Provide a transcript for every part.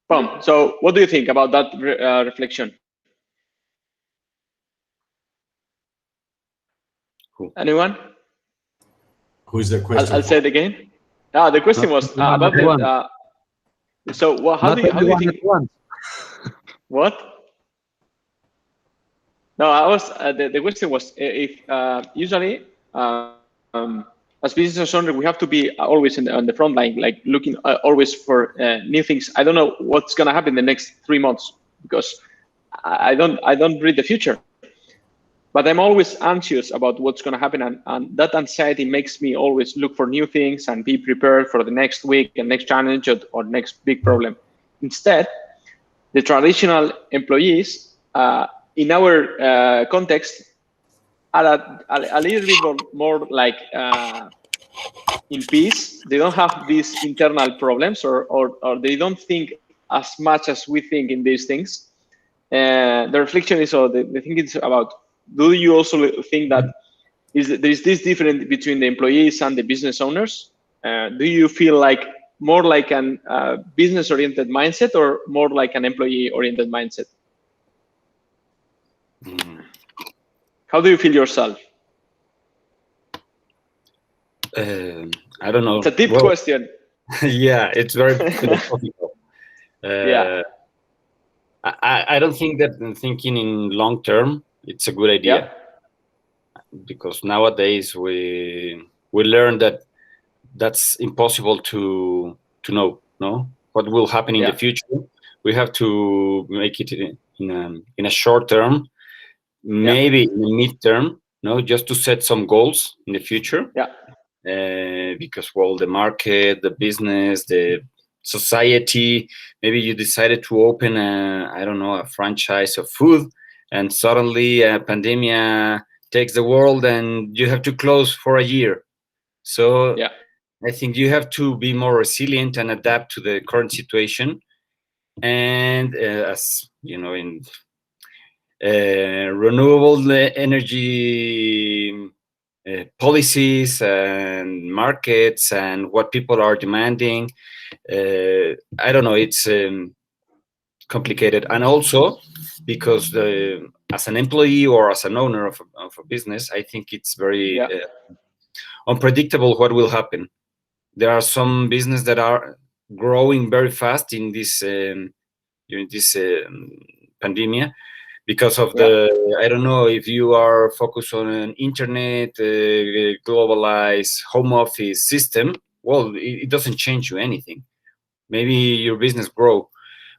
Boom. So what do you think about that reflection? Cool. Anyone? Who's the question? I'll say it again. The question was about the. So how do you think? What? No, I was the question was if usually as business owner we have to be always on the front line, like looking always for new things. I don't know what's gonna happen in the next 3 months because I don't read the future, but I'm always anxious about what's gonna happen, and that anxiety makes me always look for new things and be prepared for the next week and next challenge or next big problem. Instead, the traditional employees in our context are a little bit more like in peace. They don't have these internal problems or they don't think as much as we think in these things. The reflection is, or the thing is about, do you also think that there is this difference between the employees and the business owners? Do you feel like more like an business-oriented mindset or more like an employee-oriented mindset? How do you feel yourself? I don't know. It's a deep question. Yeah, it's very philosophical. Yeah. I don't think that thinking in long term it's a good idea, because nowadays we learn that that's impossible to know, no, what will happen in the future. We have to make it in a short term, maybe in a mid term, no, just to set some goals in the future. Because well, the market, the business, the society, maybe you decided to open a franchise of food, and suddenly a pandemic takes the world and you have to close for a year. So I think you have to be more resilient and adapt to the current situation. And as you know, in renewable energy policies and markets and what people are demanding, I don't know, it's complicated. And also because as an employee or as an owner of a business, I think it's very unpredictable what will happen. There are some businesses that are growing very fast in this during this pandemic, because of I don't know if you are focused on an internet globalized home office system. Well, it doesn't change you anything. Maybe your business grow,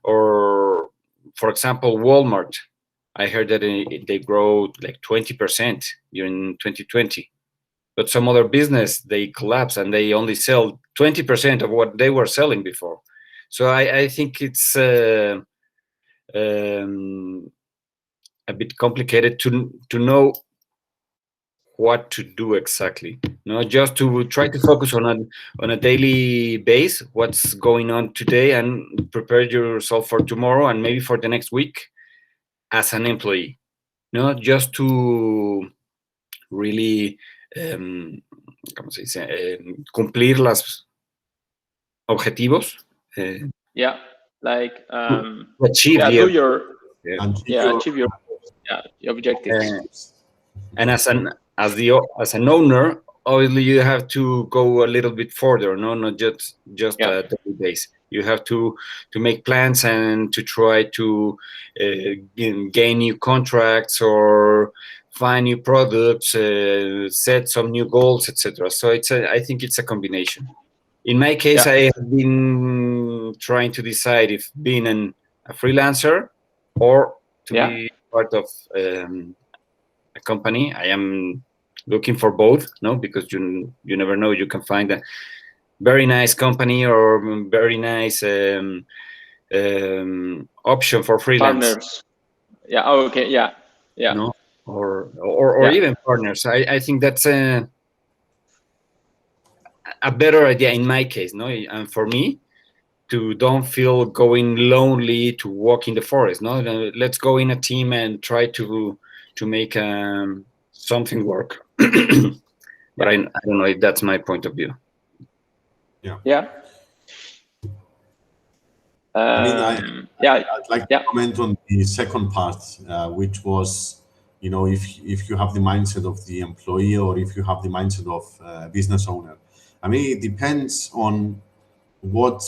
or for example, Walmart. I heard that they grow like 20% during 2020. But some other business, they collapse and they only sell 20% of what they were selling before. So I think it's a bit complicated to know what to do exactly. No, just to try to focus on a daily base, what's going on today, and prepare yourself for tomorrow and maybe for the next week as an employee. No, just to really ¿cómo se dice? Cumplir los objetivos. Like achieve do your achieve your objectives. And as an owner, obviously you have to go a little bit further, no, not just a daily base. You have to make plans and to try to gain new contracts or find new products, set some new goals, etc. So I think it's a combination. In my case, I have been trying to decide if being a freelancer or to be part of a company. I am looking for both, no, because you never know. You can find a very nice company or very nice option for freelance. Partners. No? Or even partners. I think that's a better idea in my case, no, and for me, to don't feel going lonely to walk in the forest. No, let's go in a team and try to make something work. But I don't know if that's my point of view. I'd like to comment on the second part, which was, if you have the mindset of the employee or if you have the mindset of business owner. It depends on what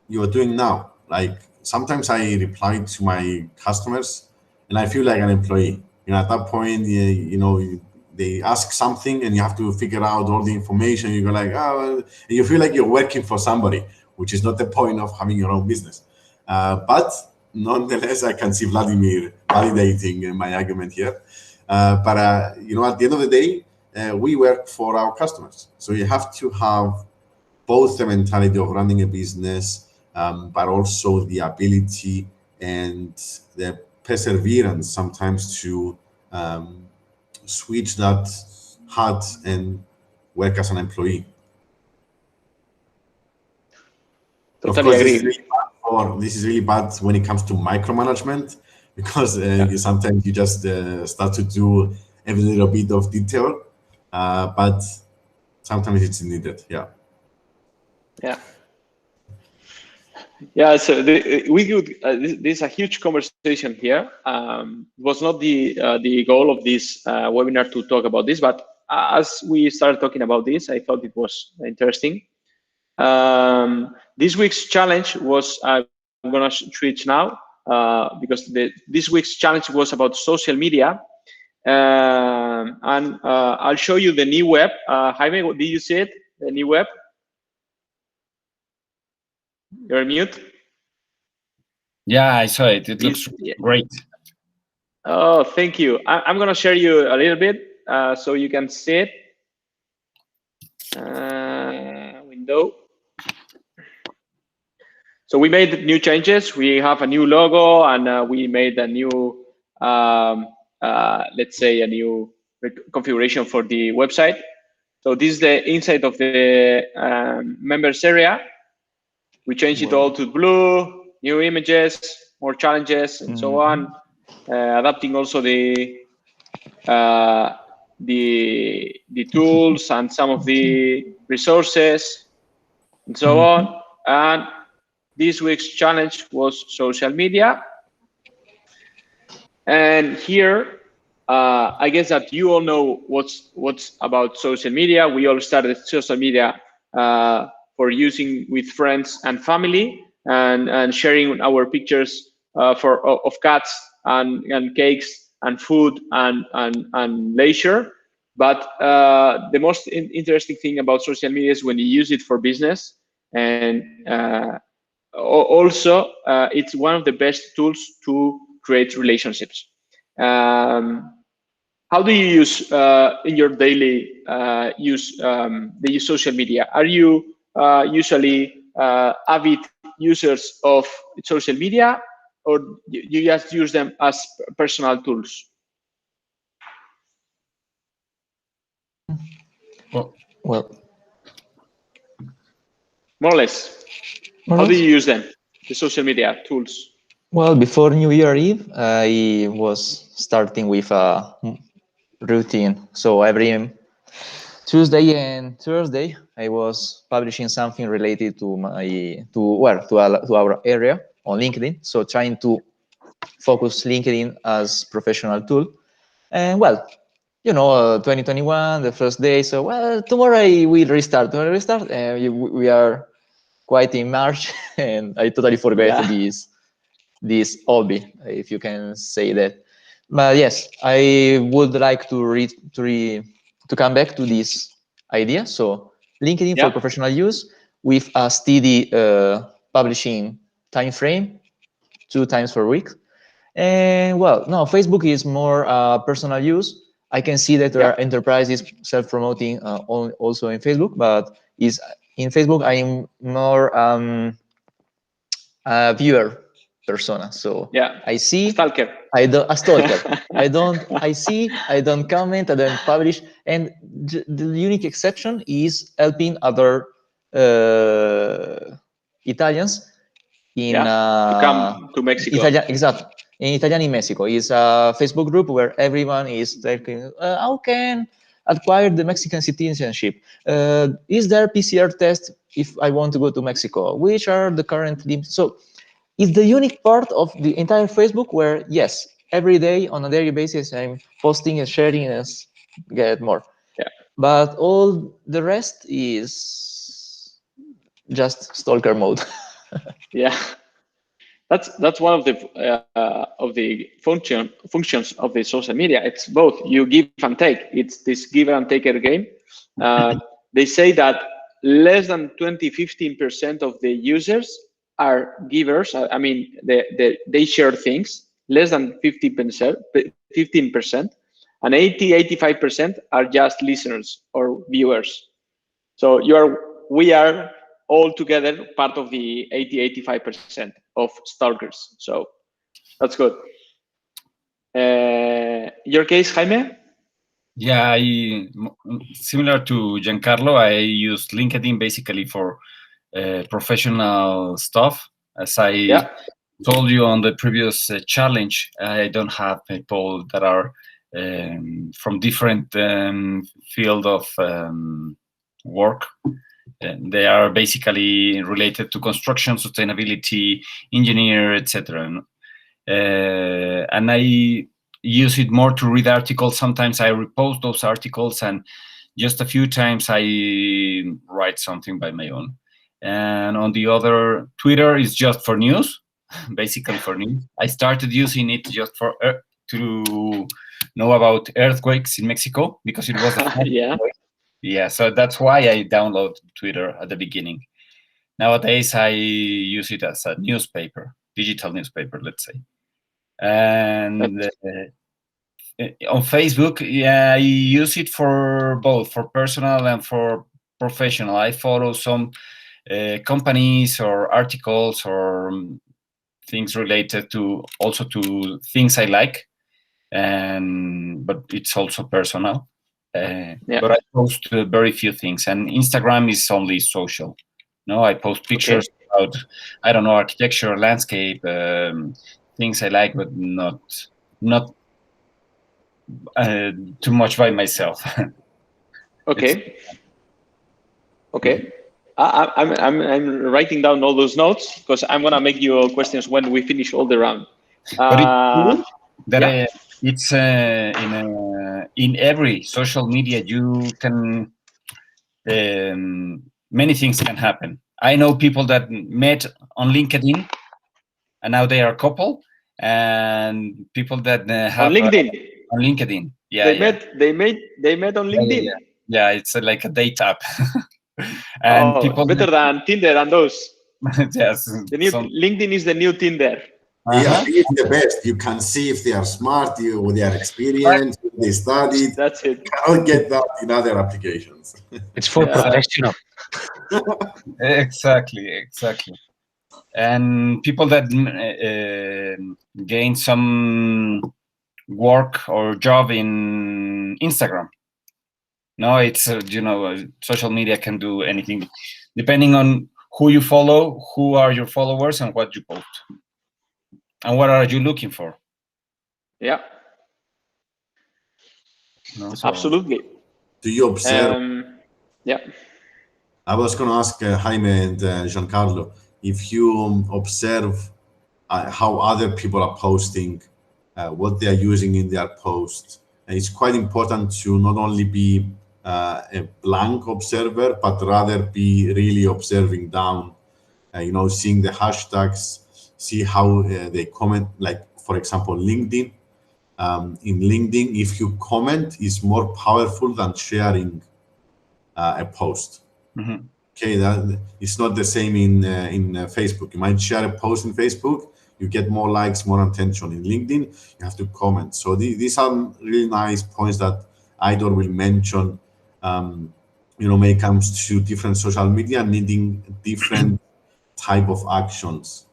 you're doing now. Like sometimes I reply to my customers and I feel like an employee. At that point, they ask something and you have to figure out all the information. You go like, and you feel like you're working for somebody, which is not the point of having your own business. But nonetheless, I can see Vladimir validating my argument here. But at the end of the day, we work for our customers. So you have to have both the mentality of running a business, but also the ability and the perseverance sometimes to switch that hat and work as an employee. Totally agree. This is really bad when it comes to micromanagement, because sometimes you just start to do every little bit of detail, but sometimes it's needed. So we could. This is a huge conversation here. It was not the goal of this webinar to talk about this, but as we started talking about this, I thought it was interesting. This week's challenge was, I'm gonna switch now because this week's challenge was about social media, and I'll show you the new web. Jaime, did you see it? The new web? You're mute. Yeah, I saw it. It looks great. Oh, thank you. I'm going to share you a little bit so you can see it. Window. So we made new changes. We have a new logo, and we made a new, let's say, a new configuration for the website. So this is the inside of the members area. We changed it all to blue, new images, more challenges, and so on. Adapting also the tools and some of the resources, and so on. And this week's challenge was social media. And here, I guess that you all know what's about social media. We all started social media for using with friends and family, and sharing our pictures of cats and cakes and food and leisure. But the most interesting thing about social media is when you use it for business, and also it's one of the best tools to create relationships. How do you use in your daily use social media? Are you usually avid users of social media, or you just use them as personal tools? Well, more or less. How do you use them, the social media tools? Well, before New Year Eve, I was starting with a routine. So every Tuesday and Thursday, I was publishing something related to our area on LinkedIn. So trying to focus LinkedIn as professional tool. And 2021, the first day. So tomorrow I will restart. We are quite in March, and I totally forgot this hobby, if you can say that. But yes, I would like to come back to this idea. So LinkedIn for professional use with a steady publishing time frame, 2 times per week. And Facebook is more personal use. I can see that there are enterprises self-promoting also in Facebook, but in Facebook I'm more a viewer persona. So I see, stalker. A stalker. I see, I don't comment, I don't publish. And the unique exception is helping other Italians to come to Mexico. Exactly. In Italian in Mexico is a Facebook group where everyone is talking, how can acquire the Mexican citizenship? Is there PCR test if I want to go to Mexico? Which are the current limits? So it's the unique part of the entire Facebook where, yes, every day on a daily basis, I'm posting and sharing and get more. Yeah. But all the rest is just stalker mode. Yeah. That's one of the functions of the social media. It's both. You give and take. It's this give and take game. They say that less than 15% of the users are givers. I mean, they share things. Less than 15%, and 85% are just listeners or viewers. So we are all together part of the 85% of stalkers. So that's good. Your case, Jaime? Yeah, similar to Giancarlo, I use LinkedIn basically for professional stuff. As I told you on the previous challenge, I don't have people that are from different field of work. They are basically related to construction, sustainability, engineer, etc. And I use it more to read articles. Sometimes I repost those articles, and just a few times I write something by my own. And on the other, Twitter is just for news, basically for news. I started using it just for to know about earthquakes in Mexico because it was yeah. So that's why I downloaded Twitter at the beginning. Nowadays, I use it as a newspaper, digital newspaper, let's say. And on Facebook, yeah, I use it for both, for personal and for professional. I follow some companies or articles or things related to also to things I like, but it's also personal. But I post very few things, and Instagram is only social. No, I post pictures about, I don't know, architecture, landscape, things I like, but not too much by myself. Okay. I'm writing down all those notes because I'm gonna make you questions when we finish all the round. But it's that it's in every social media you can many things can happen. I know people that met on LinkedIn and now they are a couple, and people that have on LinkedIn. On LinkedIn, yeah, they met on LinkedIn. Yeah, it's like a date app, and people better than Tinder and those. Yes, LinkedIn is the new Tinder. Yeah, it's the best. You can see if they are smart, they are experienced, they studied. That's it. You cannot get that in other applications. It's for professional. Exactly. And people that gain some work or job in Instagram. No, it's social media can do anything depending on who you follow, who are your followers, and what you post. And what are you looking for? Yeah. No, so. Absolutely. Do you observe? Yeah. I was going to ask Jaime and Giancarlo, if you observe how other people are posting, what they are using in their posts, and it's quite important to not only be a blank observer, but rather be really observing down, seeing the hashtags, see how they comment, like, for example, LinkedIn. In LinkedIn, if you comment, is more powerful than sharing a post. Mm-hmm. Okay, that it's not the same in Facebook. You might share a post in Facebook, you get more likes, more attention. In LinkedIn, you have to comment. So these are really nice points that Aidor will mention. When it comes to different social media needing different type of actions,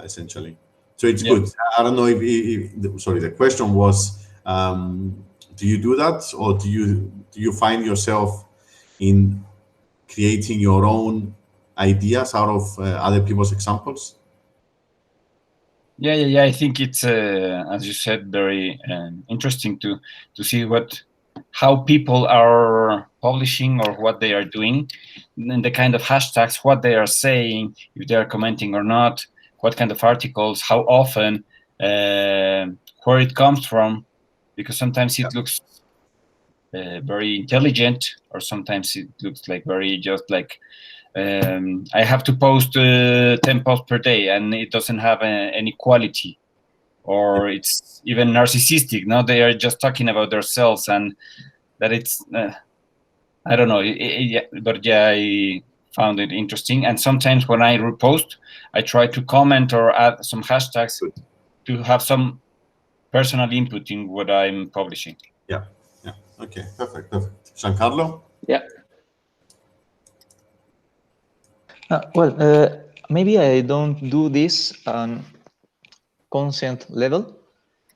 essentially. So it's good. I don't know if sorry, the question was, do you do that, or do you find yourself in creating your own ideas out of other people's examples? Yeah. I think it's, as you said, very interesting to see how people are publishing or what they are doing, and the kind of hashtags, what they are saying, if they are commenting or not, what kind of articles, how often, where it comes from, because sometimes it looks very intelligent, or sometimes it looks like very just like I have to post 10 posts per day, and it doesn't have any quality, or it's even narcissistic. No, they are just talking about themselves, and that it's I don't know. But yeah, I found it interesting. And sometimes when I repost, I try to comment or add some hashtags to have some personal input in what I'm publishing. Yeah. Okay. Perfect. Giancarlo? Yeah. Well, maybe I don't do this on consent level,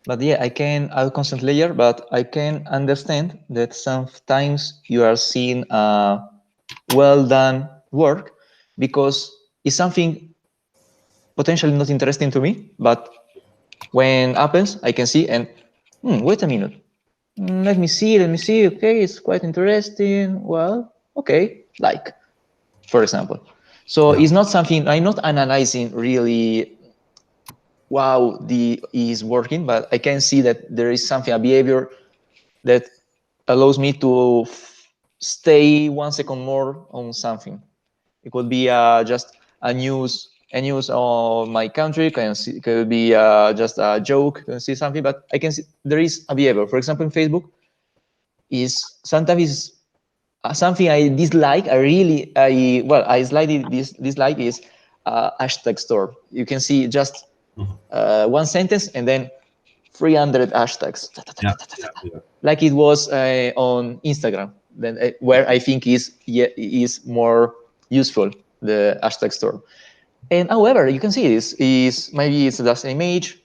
but yeah, I can add consent layer, but I can understand that sometimes you are seeing well done work because it's something potentially not interesting to me, but when happens, I can see and wait a minute. Let me see. Okay, it's quite interesting. Well, okay, like, for example. So it's not something, I'm not analyzing really, wow, is working, but I can see that there is something, a behavior that allows me to stay 1 second more on something. It could be just a news on my country, could be just a joke, can see something, but I can see there is a behavior. For example, in Facebook, is sometimes something I dislike. I slightly dislike is hashtag store. You can see just one sentence and then 300 hashtags, like it was on Instagram, then where I think is more useful, the hashtag store. And however, you can see this is maybe it's just an image,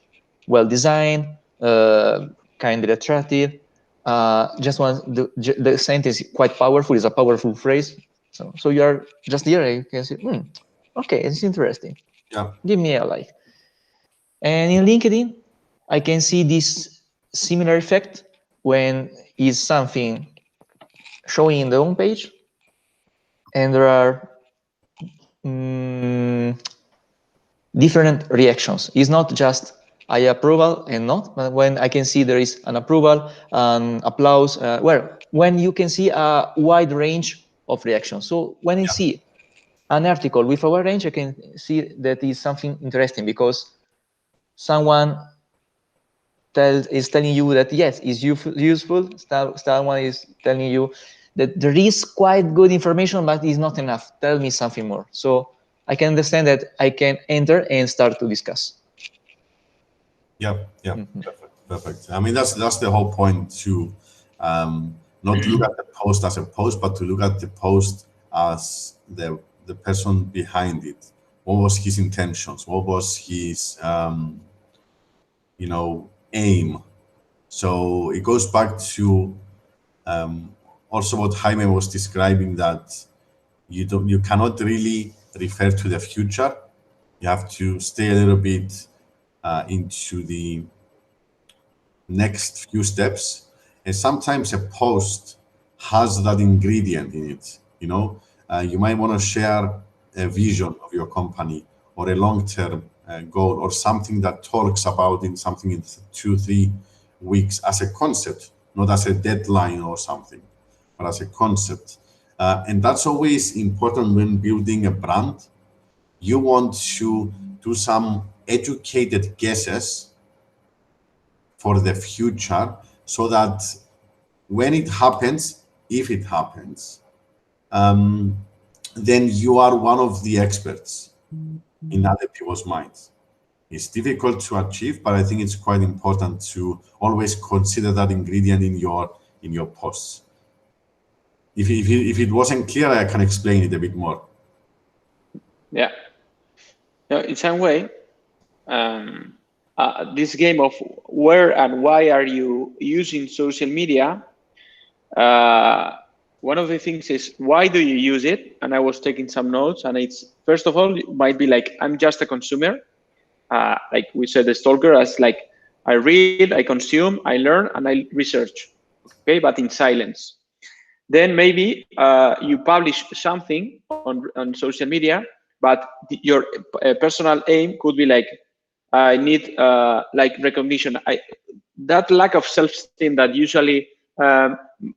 well designed, kind of attractive. Just one, the sentence is quite powerful. It's a powerful phrase. So you are just here. You can see, okay, it's interesting. Yeah. Give me a like. And in LinkedIn, I can see this similar effect when is something showing in the home page, and there are different reactions. It's not just I approval and not, but when I can see there is an approval, applause, when you can see a wide range of reactions. So when I see an article with a wide range, I can see that is something interesting because someone is telling you that yes, it's useful. Someone is telling you that there is quite good information, but it's not enough. Tell me something more. So I can understand that I can enter and start to discuss. Yeah. Perfect. I mean, that's the whole point, to not look at the post as a post, but to look at the post as the person behind it. What was his intentions? What was his aim? So it goes back to also what Jaime was describing, that you cannot really refer to the future. You have to stay a little bit into the next few steps, and sometimes a post has that ingredient in it. You might want to share a vision of your company or a long-term goal, or something that talks about something in 2-3 weeks as a concept, not as a deadline or something, but as a concept. And that's always important when building a brand. You want to do some educated guesses for the future, so that when it happens, if it happens, then you are one of the experts in other people's minds. It's difficult to achieve, but I think it's quite important to always consider that ingredient in your posts. If it wasn't clear, I can explain it a bit more. Yeah. In some way, this game of where and why are you using social media, one of the things is, why do you use it? And I was taking some notes, and it's, first of all, it might be like, I'm just a consumer. Like we said, the stalker, as like, I read, I consume, I learn, and I research, okay, but in silence. Then maybe you publish something on social media, but your personal aim could be like, I need like recognition. That lack of self-esteem that usually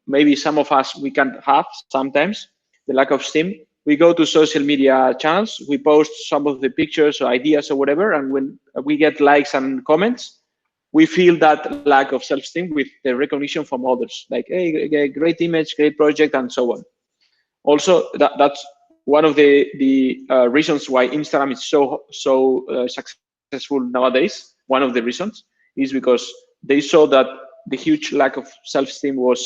maybe some of us we can have sometimes, the lack of esteem. We go to social media channels, we post some of the pictures or ideas or whatever, and when we get likes and comments, we feel that lack of self-esteem with the recognition from others, like, hey, great image, great project, and so on. Also, that's one of the reasons why Instagram is so successful nowadays. One of the reasons is because they saw that the huge lack of self-esteem was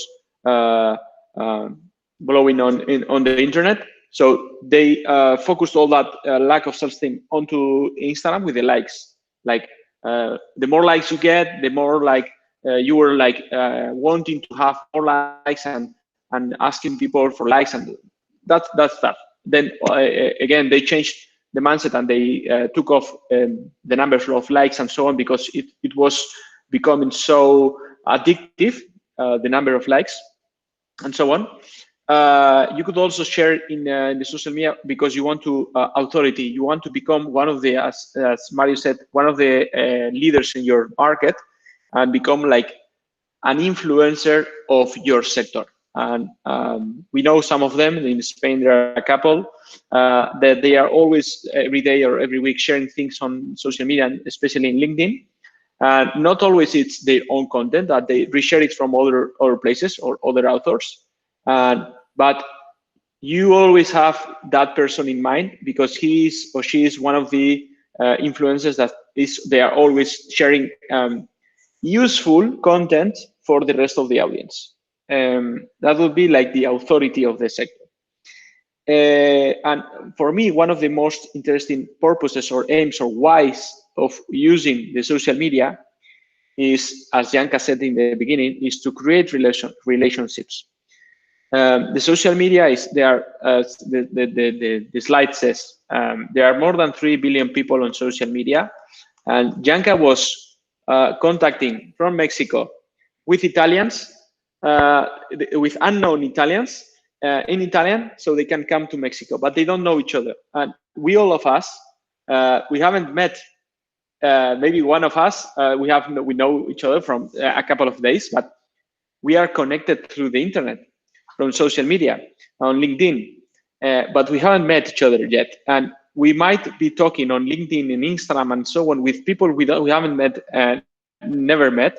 blowing on the internet. So they focused all that lack of self-esteem onto Instagram with the likes. Like the more likes you get, the more like you were like wanting to have more likes and asking people for likes, and that's that. Then again, they changed the mindset and they took off the numbers of likes and so on, because it was becoming so addictive, the number of likes and so on. You could also share in the social media because you want to authority. You want to become one of the, as Mario said, one of the leaders in your market, and become like an influencer of your sector. And we know some of them in Spain. There are a couple that they are always every day or every week sharing things on social media, and especially in LinkedIn. Not always it's their own content, that they reshare it from other places or other authors. But you always have that person in mind, because he is or she is one of the influencers that they are always sharing useful content for the rest of the audience. That would be like the authority of the sector. And for me, one of the most interesting purposes or aims or whys of using the social media is, as Janka said in the beginning, is to create relationships. The social media is there. The slide says there are more than 3 billion people on social media, and Janka was contacting from Mexico with Italians, with unknown Italians in Italian, so they can come to Mexico, but they don't know each other. And we, all of us, we haven't met. Maybe one of us, we know each other from a couple of days, but we are connected through the internet, from social media, on LinkedIn, but we haven't met each other yet. And we might be talking on LinkedIn and Instagram and so on with people we haven't met, never met,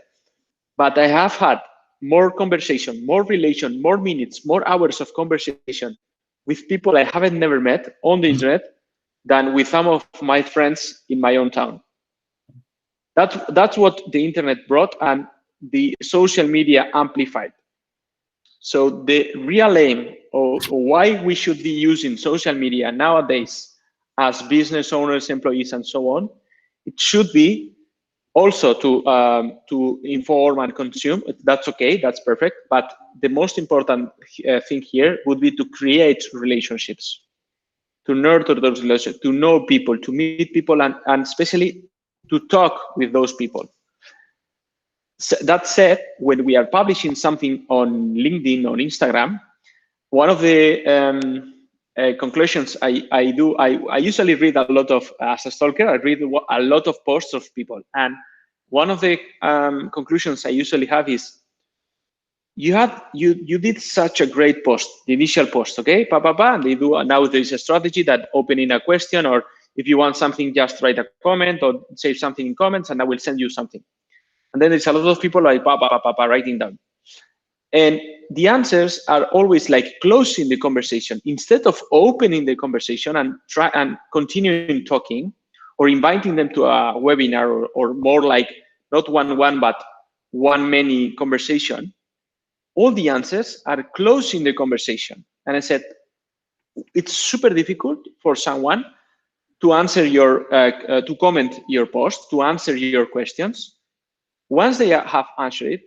but I have had more conversation, more relation, more minutes, more hours of conversation with people I haven't never met on the internet than with some of my friends in my own town. That's what the internet brought, and the social media amplified. So the real aim of why we should be using social media nowadays as business owners, employees, and so on, it should be also to inform and consume. That's okay, that's perfect. But the most important thing here would be to create relationships, to nurture those relationships, to know people, to meet people, and especially to talk with those people. So that said, when we are publishing something on LinkedIn, on Instagram, one of the conclusions I usually read a lot of, as a stalker, I read a lot of posts of people. And one of the conclusions I usually have is, you did such a great post, the initial post, okay? And they do, now there is a strategy that opening a question, or if you want something, just write a comment or say something in comments and I will send you something. And then there's a lot of people like writing down. And the answers are always like closing the conversation instead of opening the conversation and continuing talking, or inviting them to a webinar, or more like not one-on-one, but one-many conversation. All the answers are closing the conversation. And I said, it's super difficult for someone to answer your, to comment your post, to answer your questions. Once they have answered it,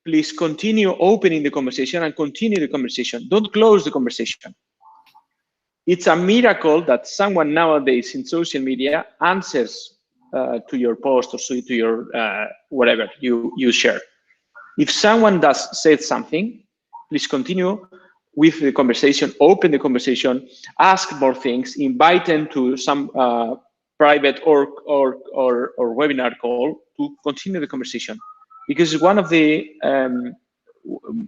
please continue opening the conversation and continue the conversation. Don't close the conversation. It's a miracle that someone nowadays in social media answers to your post or to your whatever you share. If someone said something, please continue. with the conversation, open the conversation, ask more things, invite them to some private or webinar call to continue the conversation, because one of the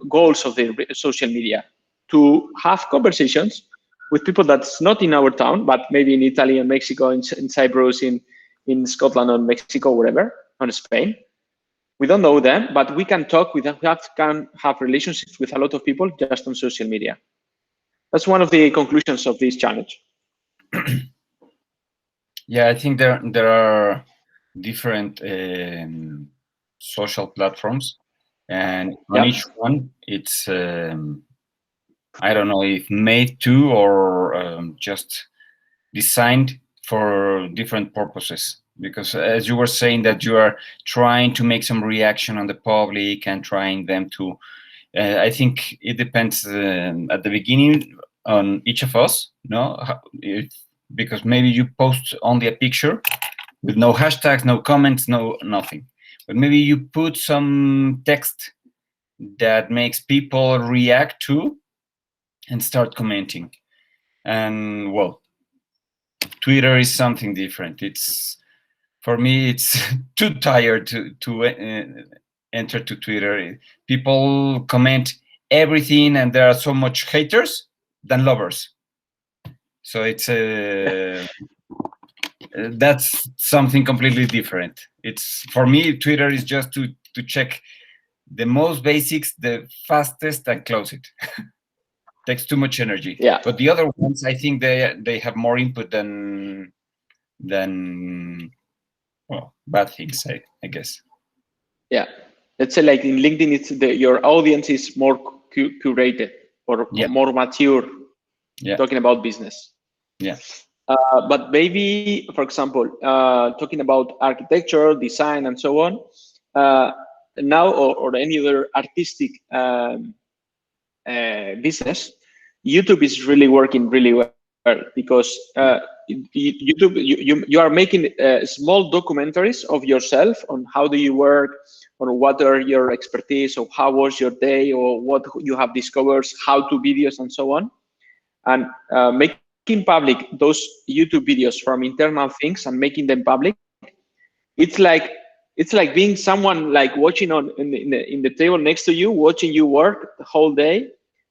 goals of the social media to have conversations with people that's not in our town, but maybe in Italy and Mexico, in Cyprus, in Scotland or Mexico, wherever, or Spain. We don't know them, but we can talk with them. We can have relationships with a lot of people just on social media. That's one of the conclusions of this challenge. Yeah, I think there are different social platforms, and on each one, it's I don't know if made to or just designed for different purposes. Because as you were saying that you are trying to make some reaction on the public and trying them to, I think it depends at the beginning on each of us, no? Because maybe you post only a picture with no hashtags, no comments, no nothing. But maybe you put some text that makes people react to and start commenting. And well, Twitter is something different. For me, it's too tired to enter to Twitter. People comment everything, and there are so much haters than lovers. So it's that's something completely different. It's, for me, Twitter is just to check the most basics, the fastest, and close it. Takes too much energy. Yeah. But the other ones, I think they have more input than well, bad things, I guess. Yeah, let's say like in LinkedIn, it's your audience is more curated or more mature. Yeah. Talking about business. Yeah. But maybe, for example, talking about architecture, design, and so on, now or any other artistic business, YouTube is really working really well, because YouTube, you are making small documentaries of yourself on how do you work, or what are your expertise, or how was your day, or what you have discovered, how-to videos, and so on, and making public those YouTube videos from internal things and making them public. It's like being someone like watching in the table next to you, watching you work the whole day,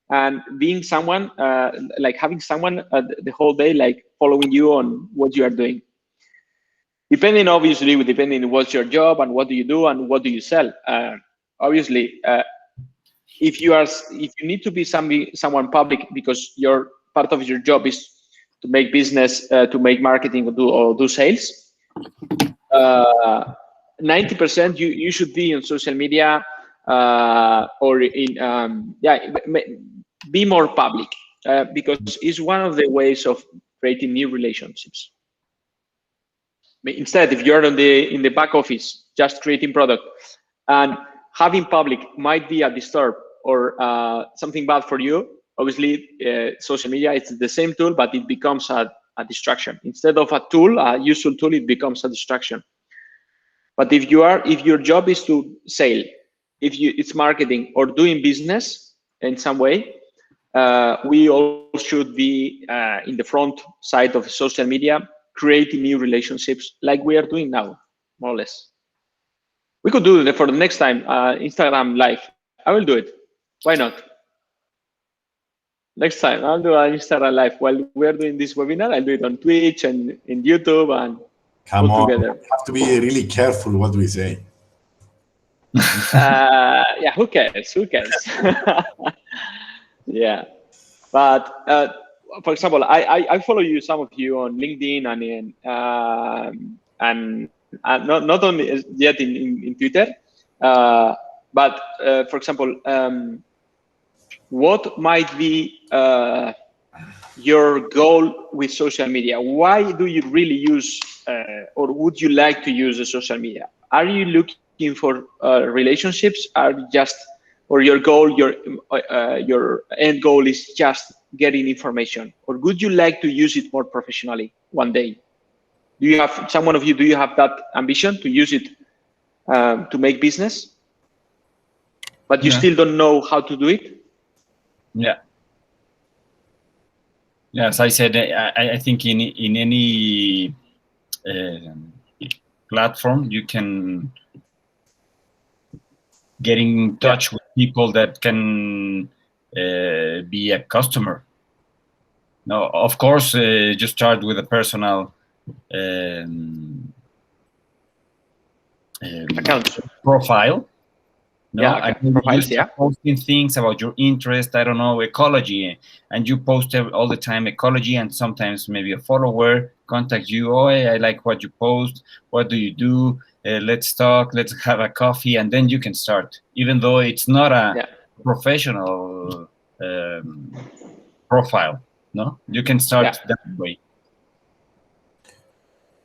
and being someone like having someone the whole day like following you on what you are doing. Depending on what's your job and what do you do and what do you sell. Obviously, if you need to be someone public because your part of your job is to make business, to make marketing or do sales, 90% you should be on social media or in be more public, because it's one of the ways of creating new relationships. Instead, if you're in the back office just creating product, and having public might be a disturb or something bad for you, obviously social media is the same tool, but it becomes a distraction. Instead of a tool, a useful tool, it becomes a distraction. But if your job is to sell, it's marketing or doing business in some way, we all should be in the front side of social media, creating new relationships like we are doing now, more or less. We could do it for the next time, Instagram Live. I will do it. Why not? Next time, I'll do an Instagram Live. While we're doing this webinar, I'll do it on Twitch and in YouTube and all together. We have to be really careful what we say. Yeah, who cares? Yeah, but for example, I follow you, some of you on LinkedIn and not only yet in Twitter, but for example, what might be your goal with social media? Why do you really use or would you like to use the social media? Are you looking for relationships? Or your goal, your end goal is just getting information? Or would you like to use it more professionally one day? Do you have that ambition to use it to make business, but you still don't know how to do it? Yeah, As I said, I think in any platform you can get in touch with people that can be a customer. No, of course, you start with a personal account profile. No, yeah, profiles, yeah. Posting things about your interest, I don't know, ecology, and you post all the time ecology, and sometimes maybe a follower contacts you. Oh, hey, I like what you post. What do you do? Let's talk. Let's have a coffee, and then you can start. Even though it's not a professional profile, no, you can start that way.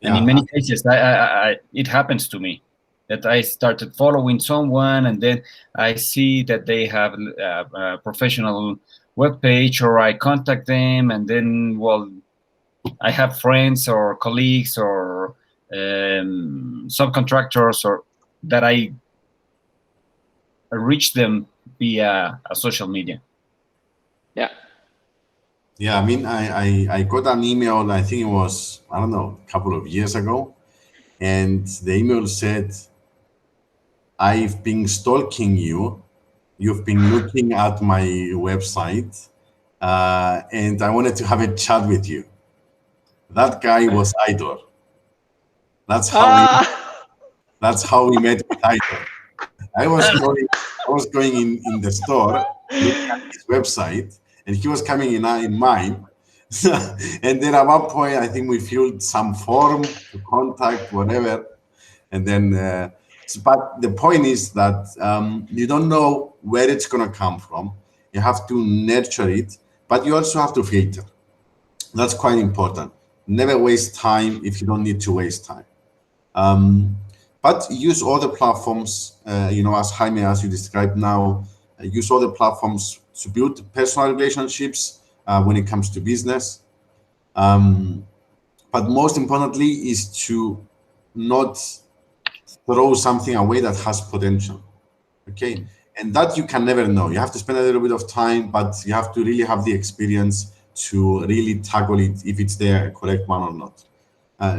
And in many cases, it happens to me. That I started following someone, and then I see that they have a professional webpage, or I contact them, and then, well, I have friends or colleagues or subcontractors, or that I reach them via a social media. Yeah, I mean, I got an email, I think it was, I don't know, a couple of years ago, and the email said, I've been stalking you. You've been looking at my website, and I wanted to have a chat with you. That guy was Aitor. That's how we met with Aitor. I was going in the store, looking at his website, and he was coming in mine. And then at one point, I think we filled some form to contact, whatever, and then. But the point is that you don't know where it's going to come from. You have to nurture it, but you also have to filter. That's quite important. Never waste time if you don't need to waste time. But use all the platforms, as Jaime, as you described now, use all the platforms to build personal relationships when it comes to business. But most importantly is to not throw something away that has potential, okay? And that you can never know. You have to spend a little bit of time, but you have to really have the experience to really tackle it, if it's the correct one or not.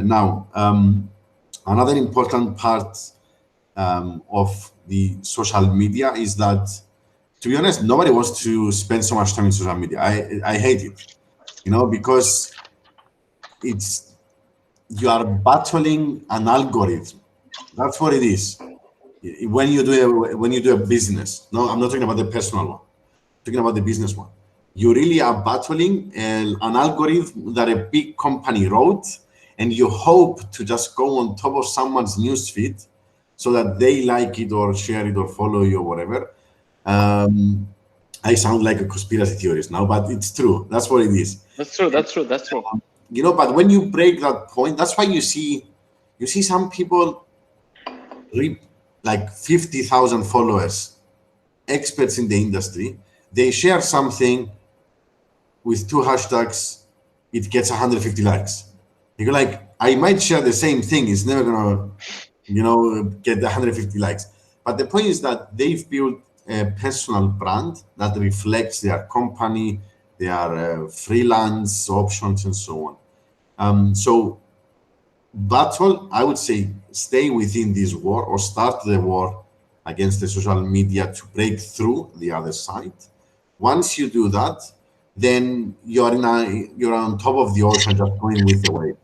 Now, another important part of the social media is that, to be honest, nobody wants to spend so much time in social media. I hate it, because you are battling an algorithm. That's what it is. When you do a business, no, I'm not talking about the personal one. I'm talking about the business one. You really are battling an algorithm that a big company wrote, and you hope to just go on top of someone's newsfeed so that they like it or share it or follow you or whatever. I sound like a conspiracy theorist now, but it's true. That's what it is. That's true. But when you break that point, that's why you see some people like 50,000 followers, experts in the industry. They share something with 2 hashtags, it gets 150 likes. You go like, I might share the same thing, it's never gonna, get the 150 likes. But the point is that they've built a personal brand that reflects their company, their freelance options, and so on. So battle, I would say, stay within this war or start the war against the social media to break through the other side. Once you do that, then you're on top of the ocean, just going with the wave.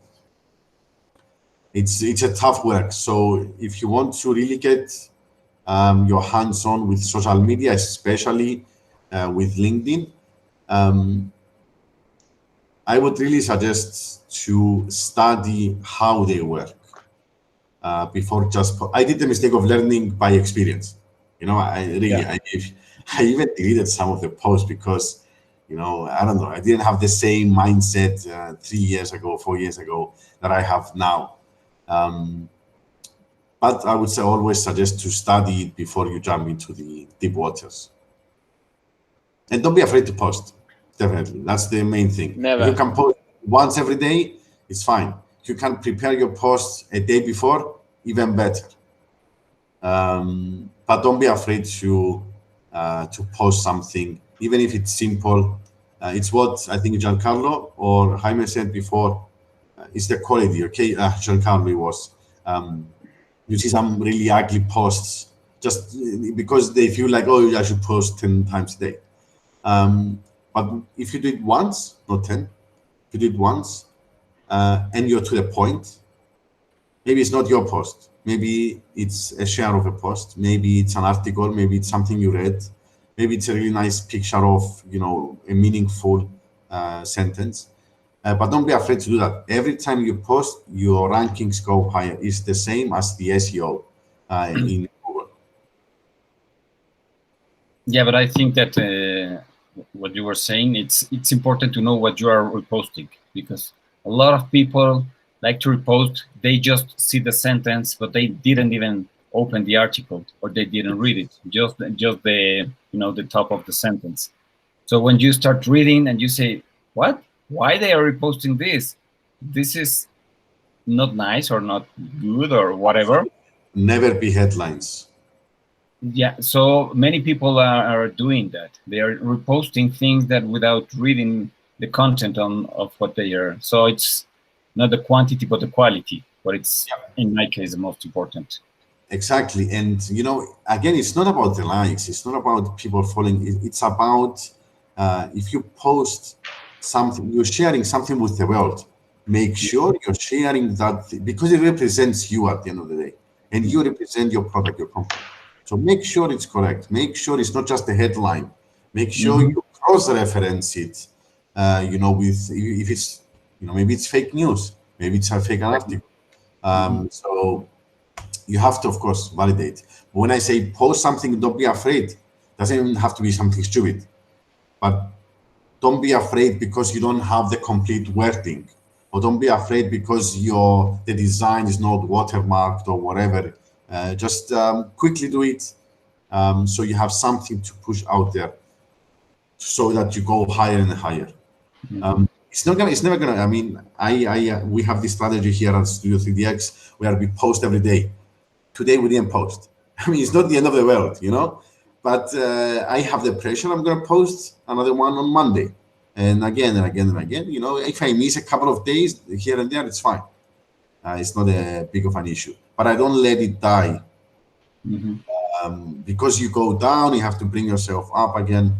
It's a tough work. So if you want to really get your hands on with social media, especially with LinkedIn, I would really suggest to study how they work before just. I did the mistake of learning by experience. I even deleted some of the posts because, I don't know, I didn't have the same mindset 3 years ago, 4 years ago that I have now. But I would say always suggest to study it before you jump into the deep waters. And don't be afraid to post. Definitely, that's the main thing. Never. If you can post once every day, it's fine. If you can prepare your posts a day before, even better. But don't be afraid to post something, even if it's simple. It's what I think Giancarlo or Jaime said before. It's the quality, okay? Giancarlo was. You see some really ugly posts just because they feel like, oh, I should post 10 times a day. But if you do it once, not 10, if you do it once, and you're to the point, maybe it's not your post. Maybe it's a share of a post. Maybe it's an article. Maybe it's something you read. Maybe it's a really nice picture of, a meaningful sentence. But don't be afraid to do that. Every time you post, your rankings go higher. It's the same as the SEO in Google. Yeah, but I think that what you were saying, it's important to know what you are reposting, because a lot of people like to repost. They just see the sentence, but they didn't even open the article, or they didn't read it. Just the the top of the sentence. So when you start reading and you say, "What? Why they are reposting this? This is not nice or not good or whatever." Never be headlines. Yeah, so many people are doing that. They are reposting things that without reading the content of what they are. So it's not the quantity but the quality. But it's in my case the most important. Exactly, and again, it's not about the likes. It's not about people following. It's about if you post something, you're sharing something with the world. Make sure you're sharing that because it represents you at the end of the day, and you represent your product, your company. So make sure it's correct. Make sure it's not just a headline. Make sure you cross-reference it. With if it's maybe it's fake news, maybe it's a fake article. So you have to, of course, validate. But when I say post something, don't be afraid. Doesn't even have to be something stupid, but don't be afraid because you don't have the complete wording, or don't be afraid because the design is not watermarked or whatever. Just quickly do it, so you have something to push out there, so that you go higher and higher. It's never gonna. I mean, we have this strategy here at Studio 3DX where we post every day. Today we didn't post. I mean, it's not the end of the world, But I have the pressure. I'm gonna post another one on Monday, and again and again and again. If I miss a couple of days here and there, it's fine. It's not a big of an issue. But I don't let it die. Because you go down, you have to bring yourself up again.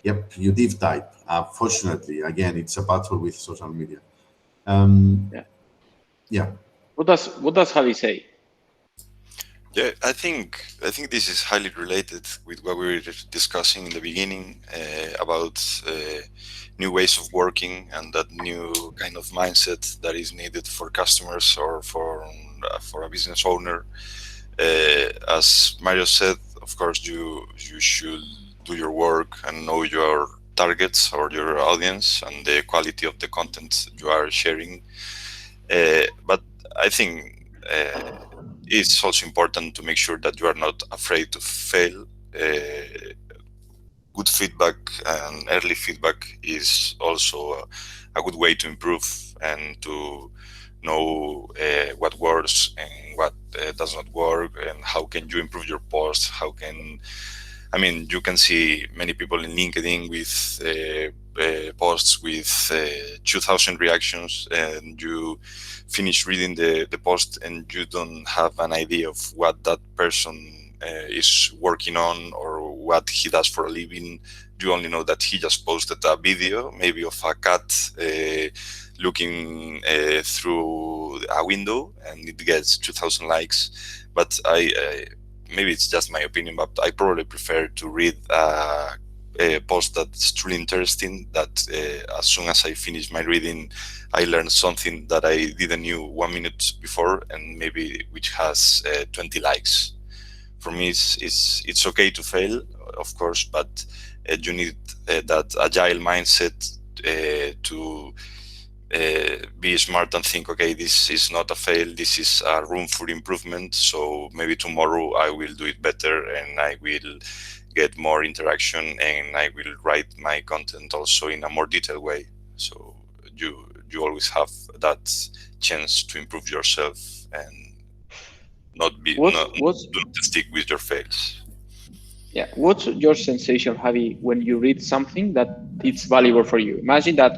Yep, you deep dive. Fortunately, again, it's a battle with social media. Yeah. What does Javi say? Yeah, I think this is highly related with what we were discussing in the beginning about new ways of working and that new kind of mindset that is needed for customers or for a business owner. As Mario said, of course, you should do your work and know your targets or your audience and the quality of the content you are sharing. But I think it's also important to make sure that you are not afraid to fail. Good feedback and early feedback is also a good way to improve and to know what works and what does not work, and how can you improve your post. You can see many people in LinkedIn with posts with 2,000 reactions, and you finish reading the post and you don't have an idea of what that person is working on or what he does for a living. You only know that he just posted a video, maybe of a cat looking through a window, and it gets 2,000 likes. But maybe it's just my opinion, but I probably prefer to read a post that's truly interesting, that as soon as I finish my reading, I learned something that I didn't knew 1 minute before, and maybe which has 20 likes. For me, it's okay to fail, of course, but you need that agile mindset to be smart and think, okay, this is not a fail, this is a room for improvement. So maybe tomorrow I will do it better, and I will get more interaction, and I will write my content also in a more detailed way. So you always have that chance to improve yourself and not stick with your fails. Yeah, what's your sensation, Javi, when you read something that it's valuable for you? Imagine that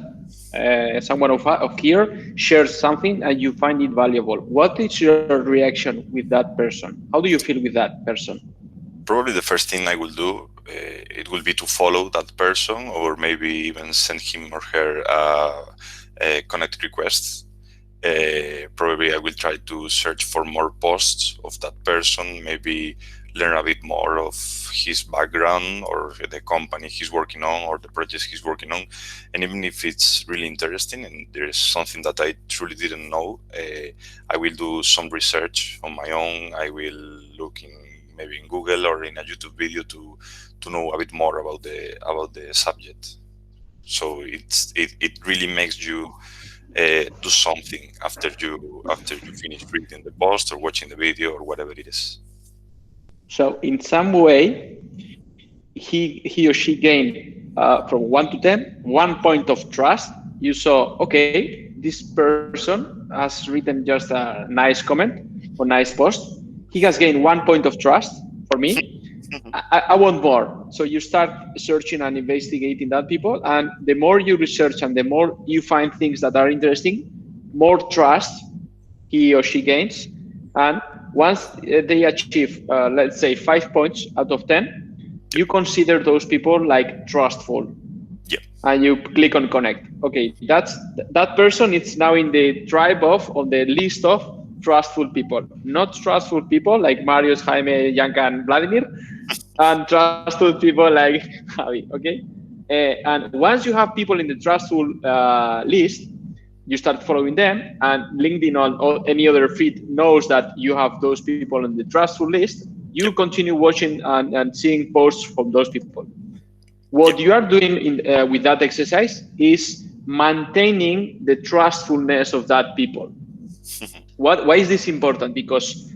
someone of here shares something and you find it valuable. What is your reaction with that person? How do you feel with that person? Probably the first thing I will do, it will be to follow that person, or maybe even send him or her a connect request. Probably I will try to search for more posts of that person, maybe learn a bit more of his background or the company he's working on or the projects he's working on. And even if it's really interesting and there is something that I truly didn't know, I will do some research on my own. I will look maybe in Google or in a YouTube video to know a bit more about the subject. So it really makes you do something after you finish reading the post or watching the video or whatever it is. So in some way, he or she gained from 1 to 10, 1 point of trust. You saw, okay, this person has written just a nice comment or nice post. He has gained 1 point of trust for me. I want more. So you start searching and investigating that people, and the more you research and the more you find things that are interesting, more trust he or she gains. And once they achieve, let's say 5 points out of 10, you consider those people like trustful. Yeah. And you click on connect. Okay, that person is now in the tribe on the list of trustful people, not trustful people like Marius, Jaime, Janka, and Vladimir, and trustful people like Javi. Okay, and once you have people in the trustful list, you start following them, and LinkedIn or any other feed knows that you have those people on the trustful list. You continue watching and seeing posts from those people. What you are doing with that exercise is maintaining the trustfulness of that people. Why is this important? Because,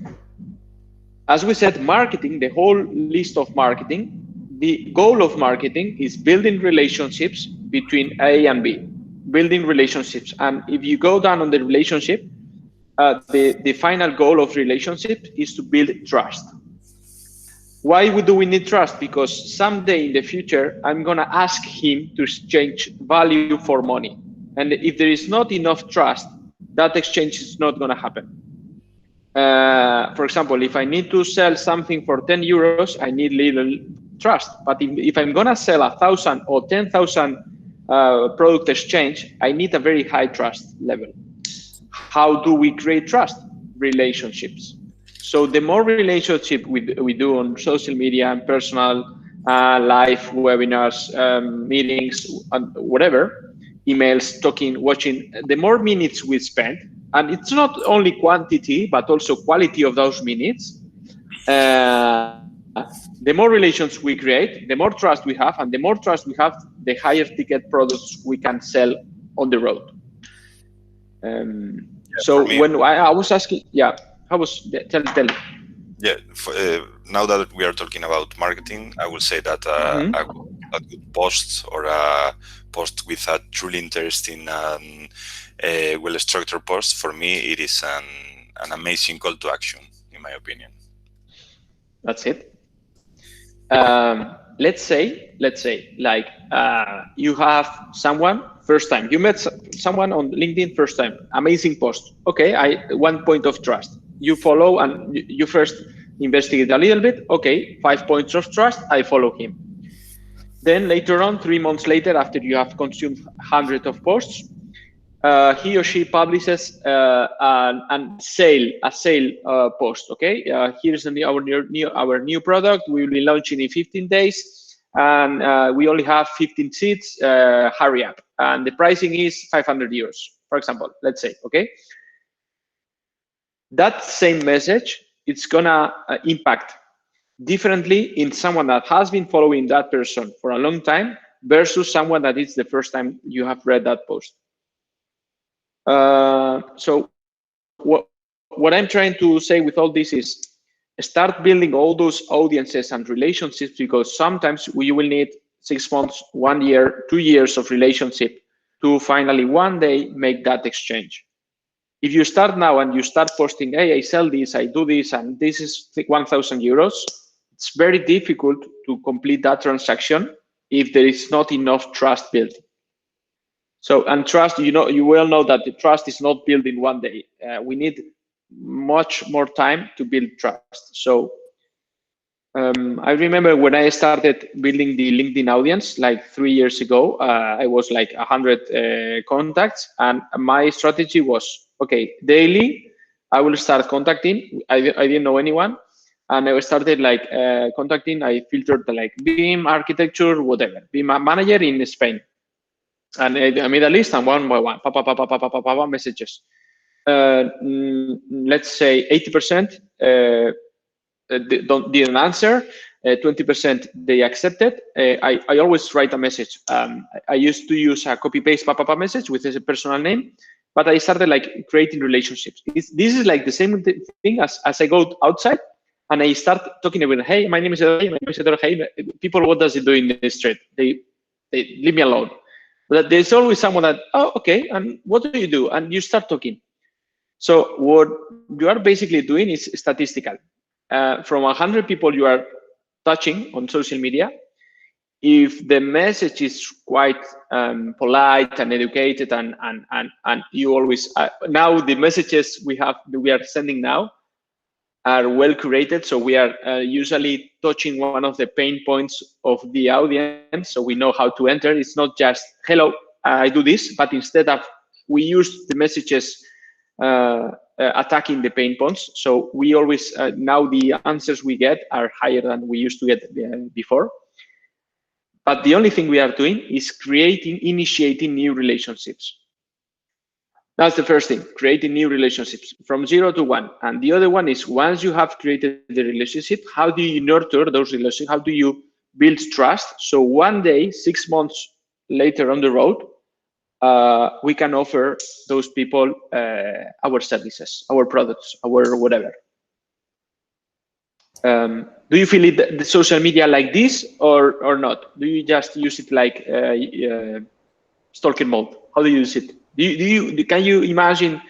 as we said, marketing, the whole list of marketing, the goal of marketing is building relationships between A and B, building relationships. And if you go down on the relationship, the final goal of relationship is to build trust. Why do we need trust? Because someday in the future, I'm going to ask him to exchange value for money. And if there is not enough trust, that exchange is not going to happen. For example, if I need to sell something for 10 euros, I need little trust. But if I'm going to sell 1,000 or 10,000 product exchange, I need a very high trust level. How do we create trust? Relationships. So the more relationship we do on social media and personal live webinars, meetings, and whatever, emails, talking, watching, the more minutes we spend, and it's not only quantity, but also quality of those minutes, the more relations we create, the more trust we have, and the more trust we have, the higher ticket products we can sell on the road. So when I was asking, yeah, tell me. Yeah, now that we are talking about marketing, I will say that a good post or a post with a truly interesting and well-structured post, for me, it is an amazing call to action, in my opinion. That's it. Let's say, like you have someone first time. You met someone on LinkedIn first time. Amazing post. Okay, 1 point of trust. You follow and you first investigate a little bit. Okay, 5 points of trust. I follow him. Then later on, 3 months later, after you have consumed hundreds of posts, he or she publishes a sale post. Okay, here's our new product. We will be launching in 15 days, and we only have 15 seats. Hurry up! And the pricing is 500 euros, for example. Let's say, okay. That same message, it's gonna impact differently in someone that has been following that person for a long time versus someone that is the first time you have read that post. So what I'm trying to say with all this is start building all those audiences and relationships, because sometimes you will need 6 months, 1 year, 2 years of relationship to finally one day make that exchange. If you start now and you start posting, hey, I sell this, I do this, and this is 1,000 euros, it's very difficult to complete that transaction if there is not enough trust built. So, and trust, you well know that the trust is not built in one day. We need much more time to build trust. So I remember when I started building the LinkedIn audience like 3 years ago, I was like 100 contacts, and my strategy was, okay, daily I will start contacting. I didn't know anyone, and I started like contacting. I filtered like BIM architecture, whatever, BIM manager in Spain, and I made a list, and one by one, messages. Let's say 80% didn't answer. 20% they accepted. I always write a message. I used to use a copy paste message with a personal name, but I started like creating relationships. This is like the same thing as I go outside and I start talking about, hey, my name is Eduardo. Hey, people, what does it do in the street? They leave me alone. But there's always someone that, oh, okay, and what do you do? And you start talking. So what you are basically doing is statistical. From 100 people you are touching on social media, if the message is quite polite and educated, and you always now the messages we are sending now are well curated, so we are usually touching one of the pain points of the audience, so we know how to enter. It's not just hello, I do this, but instead of we use the messages attacking the pain points. So we always now the answers we get are higher than we used to get before. But the only thing we are doing is initiating new relationships. That's the first thing, creating new relationships from 0 to 1. And the other one is, once you have created the relationship, how do you nurture those relationships? How do you build trust? So one day, 6 months later on the road, we can offer those people our services, our products, our whatever. Do you feel it, the social media like this or not? Do you just use it like stalking mode? How do you use it? Can you imagine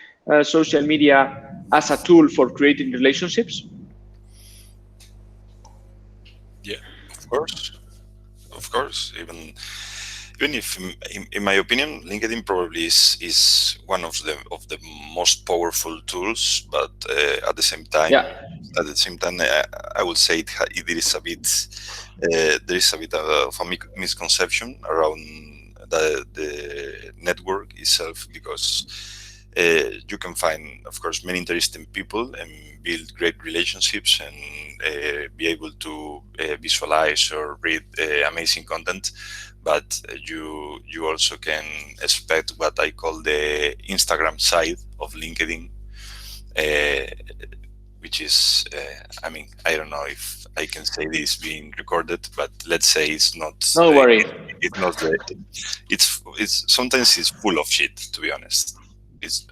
social media as a tool for creating relationships? Yeah, of course. Even if, in my opinion, LinkedIn probably is one of the most powerful tools, but at the same time, I would say there is a bit of a misconception around the network itself, because you can find, of course, many interesting people and build great relationships and be able to visualize or read amazing content. But you also can expect what I call the Instagram side of LinkedIn, which is, I mean, I don't know if I can say this being recorded, but let's say it's not. Don't worry. It's not. It's sometimes it's full of shit, to be honest. It's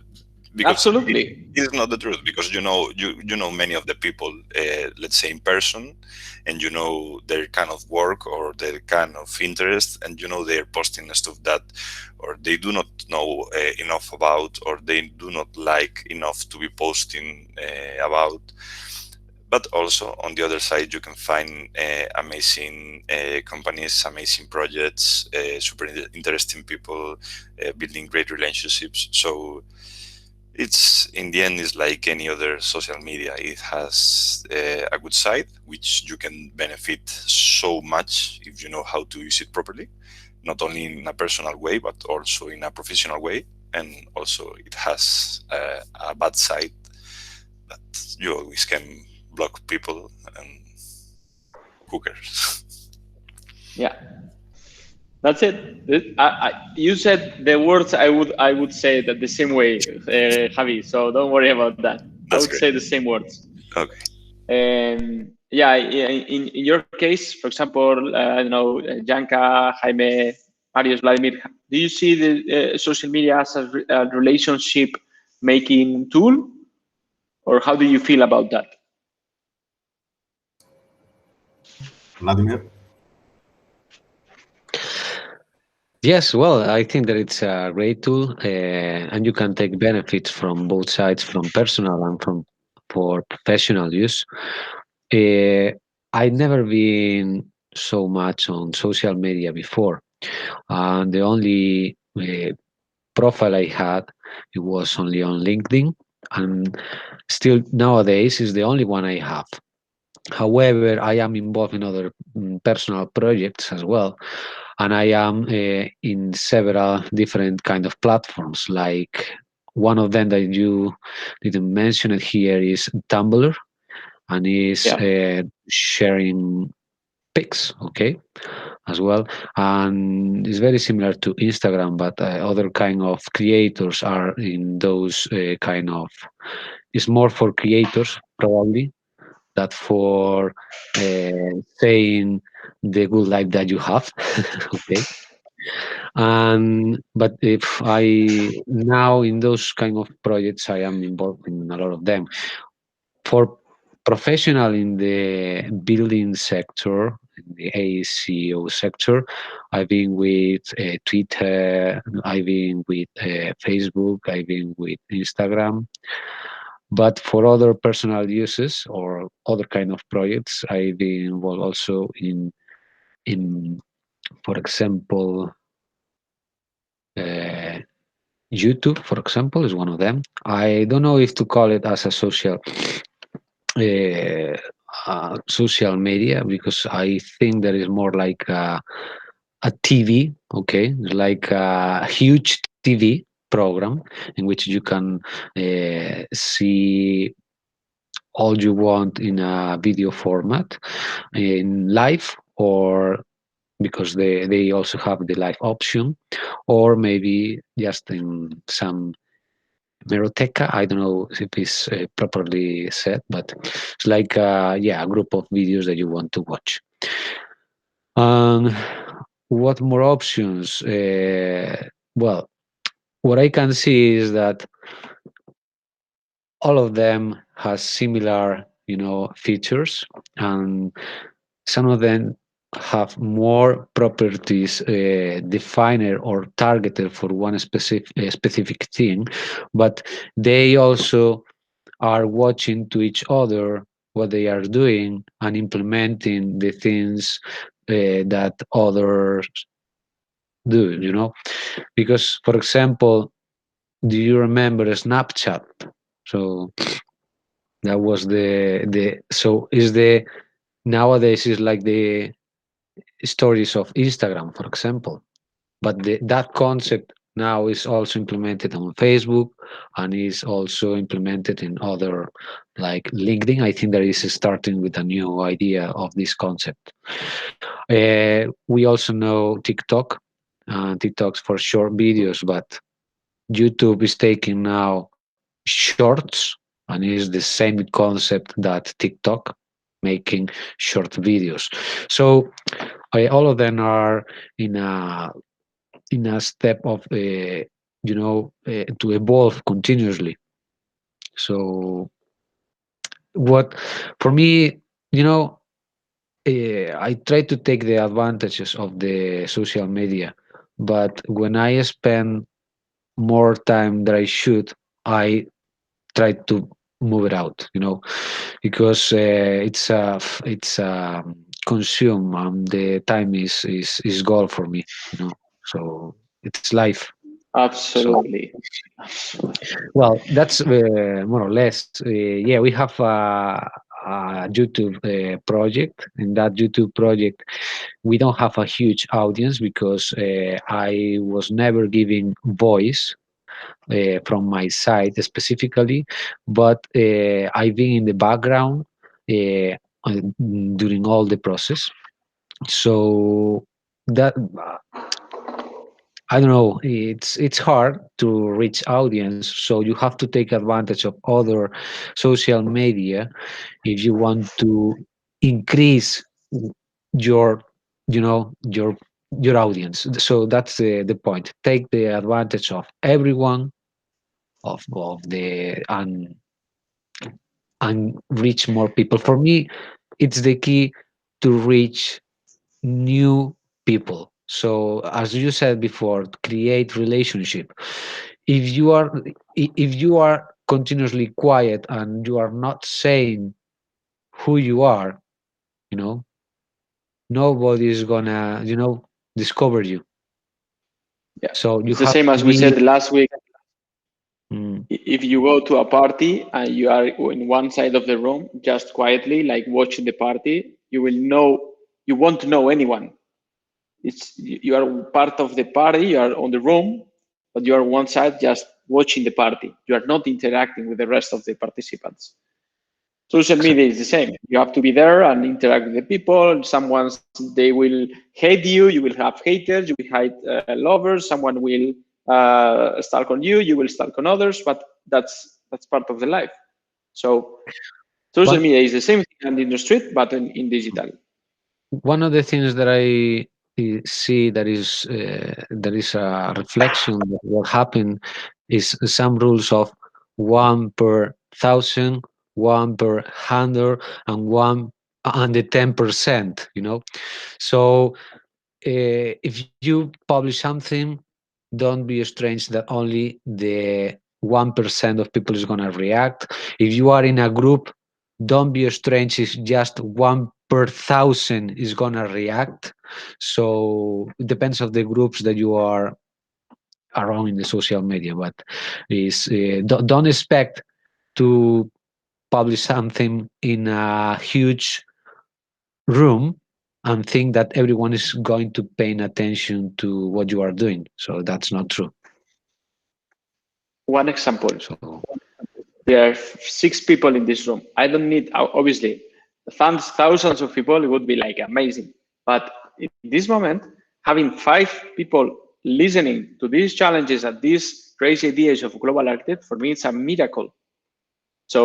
because absolutely it is not the truth, because you know many of the people, let's say in person, and you know their kind of work or their kind of interest, and you know they're posting stuff that or they do not know enough about, or they do not like enough to be posting about. But also on the other side, you can find amazing companies, amazing projects, super interesting people, building great relationships. So it's, in the end, is like any other social media. It has a good side, which you can benefit so much if you know how to use it properly, not only in a personal way, but also in a professional way. And also it has a bad side that you always can block people, and who cares? Yeah. That's it. You said the words I would say that the same way, Javi. So don't worry about that. I would say the same words. Okay. Yeah. In your case, for example, I don't know, Janka, Jaime, Marius, Vladimir. Do you see the social media as a relationship making tool, or how do you feel about that? Vladimir? Yes, well, I think that it's a great tool, and you can take benefits from both sides, from personal and for professional use. I never been so much on social media before, and the only profile I had, it was only on LinkedIn, and still nowadays is the only one I have. However, I am involved in other personal projects as well, and I am in several different kind of platforms. Like one of them that you didn't mention it here is Tumblr, and is Yeah. sharing pics, okay, as well, and it's very similar to Instagram, but other kind of creators are in those kind of. It's more for creators probably that for saying the good life that you have. Okay, and but if I now in those kind of projects I am involved in a lot of them. For professional in the building sector, in the AECO sector, I've been with Twitter, I've been with Facebook, I've been with Instagram. But for other personal uses or other kind of projects, I've been involved also in for example, uh, YouTube, for example, is one of them. I don't know if to call it as a uh, social media because I think that is more like a TV, okay, like a huge TV program in which you can see all you want in a video format in live or because they also have the live option or maybe just in some Meroteca. I don't know if it's properly said, but it's like yeah, a group of videos that you want to watch. What more options? Well, what I can see is that all of them has similar, features, and some of them have more properties defined or targeted for one specific thing, but they also are watching to each other what they are doing and implementing the things that others do, because for example, do you remember Snapchat? So that was the so is the nowadays is like the stories of Instagram, for example, but that concept now is also implemented on Facebook and is also implemented in other like LinkedIn. I think that is starting with a new idea of this concept. We also know TikTok, TikTok's for short videos, but YouTube is taking now shorts and is the same concept that TikTok, making short videos. So all of them are in a step of to evolve continuously. So what for me, I try to take the advantages of the social media, but when I spend more time than I should, I try to move it out, because it's consume the time is goal for me, so it's life. So Absolutely. Absolutely. well, that's more or less. Yeah, we have a YouTube project. In that YouTube project, we don't have a huge audience because I was never giving voice from my side specifically, but I've been in the background during all the process. So that I don't know. It's hard to reach audience, so you have to take advantage of other social media if you want to increase your, your audience. So that's the point. Take the advantage of everyone of the and reach more people. For me, it's the key to reach new people. So as you said before, create relationship. If you are if you are continuously quiet and you are not saying who you are, you know, nobody is gonna, discover you. Yeah. So you It's the have same to as we be. said last week. Mm, If you go to a party and you are in one side of the room, just quietly, like watching the party, you won't know anyone. You are part of the party, you are on the room, but you are one side just watching the party. You are not interacting with the rest of the participants. Social media is the same. You have to be there and interact with the people. They will hate you. You will have haters. You will hate lovers. Someone will stalk on you. You will stalk on others. But that's part of the life. So social media is the same thing in the street, but in digital. one of the things that I see that is a reflection of what happened is some rules of 1 per 1,000, 1 per 100, and 1 and the 10%. So if you publish something, don't be strange that only the 1% of people is gonna react. If you are in a group, don't be strange if just 1 per 1,000 is gonna react. So it depends of the groups that you are around in the social media, but don't expect to publish something in a huge room and think that everyone is going to paying attention to what you are doing. So that's not true. One example. So There are 6 people in this room. I don't need, obviously, thousands of people, it would be like amazing. But in this moment, having 5 people listening to these challenges and these crazy ideas of global architect, for me, it's a miracle. So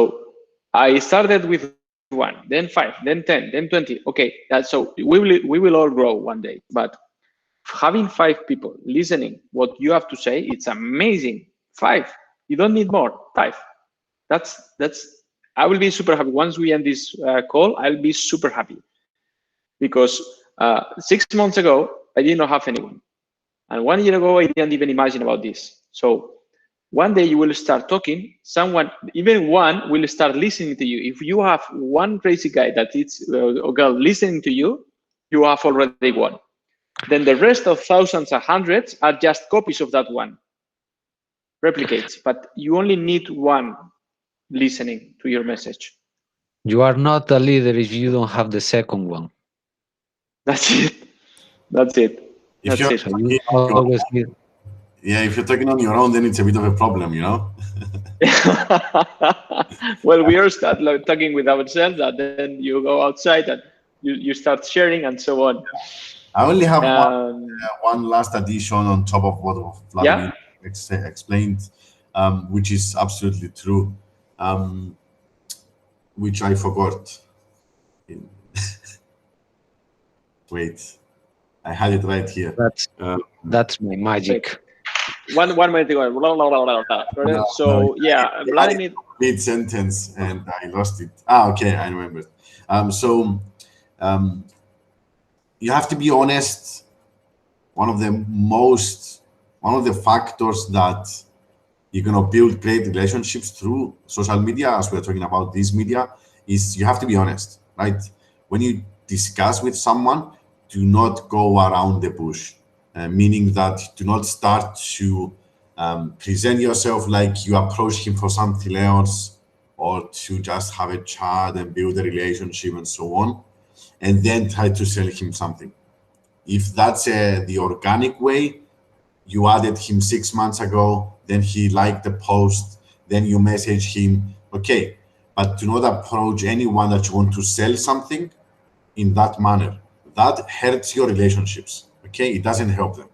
I started with 1, then 5, then 10, then 20. Okay, so we will all grow one day. But having 5 people listening what you have to say, it's amazing. 5. You don't need more. 5. I will be super happy once we end this call. I'll be super happy because 6 months ago I did not have anyone, and 1 year ago I didn't even imagine about this. So one day you will start talking. Someone, even one, will start listening to you. If you have one crazy guy that is or girl listening to you, you have already won. Then the rest of thousands and hundreds are just copies of that one, replicates. But you only need one listening to your message. you are not a leader if you don't have the second one. That's it. That's it. If That's you're it. So you always need. Yeah, if you're talking on your own, then it's a bit of a problem, Well, we are talking with ourselves, and then you go outside and you start sharing and so on. I only have one last addition on top of what Vladimir explained, which is absolutely true, which I forgot. Wait, I had it right here. That's my magic. One minute ago. So yeah, Vladimir. Mid-sentence and I lost it. Okay, I remember. So you have to be honest. One of the factors that you're gonna build great relationships through social media, as we're talking about this media, is you have to be honest, right? When you discuss with someone, do not go around the bush, meaning that do not start to present yourself like you approach him for something else, or to just have a chat and build a relationship and so on, and then try to sell him something. If that's the organic way, you added him 6 months ago, then he liked the post, then you message him, okay, but do not approach anyone that you want to sell something in that manner. That hurts your relationships, okay? It doesn't help them.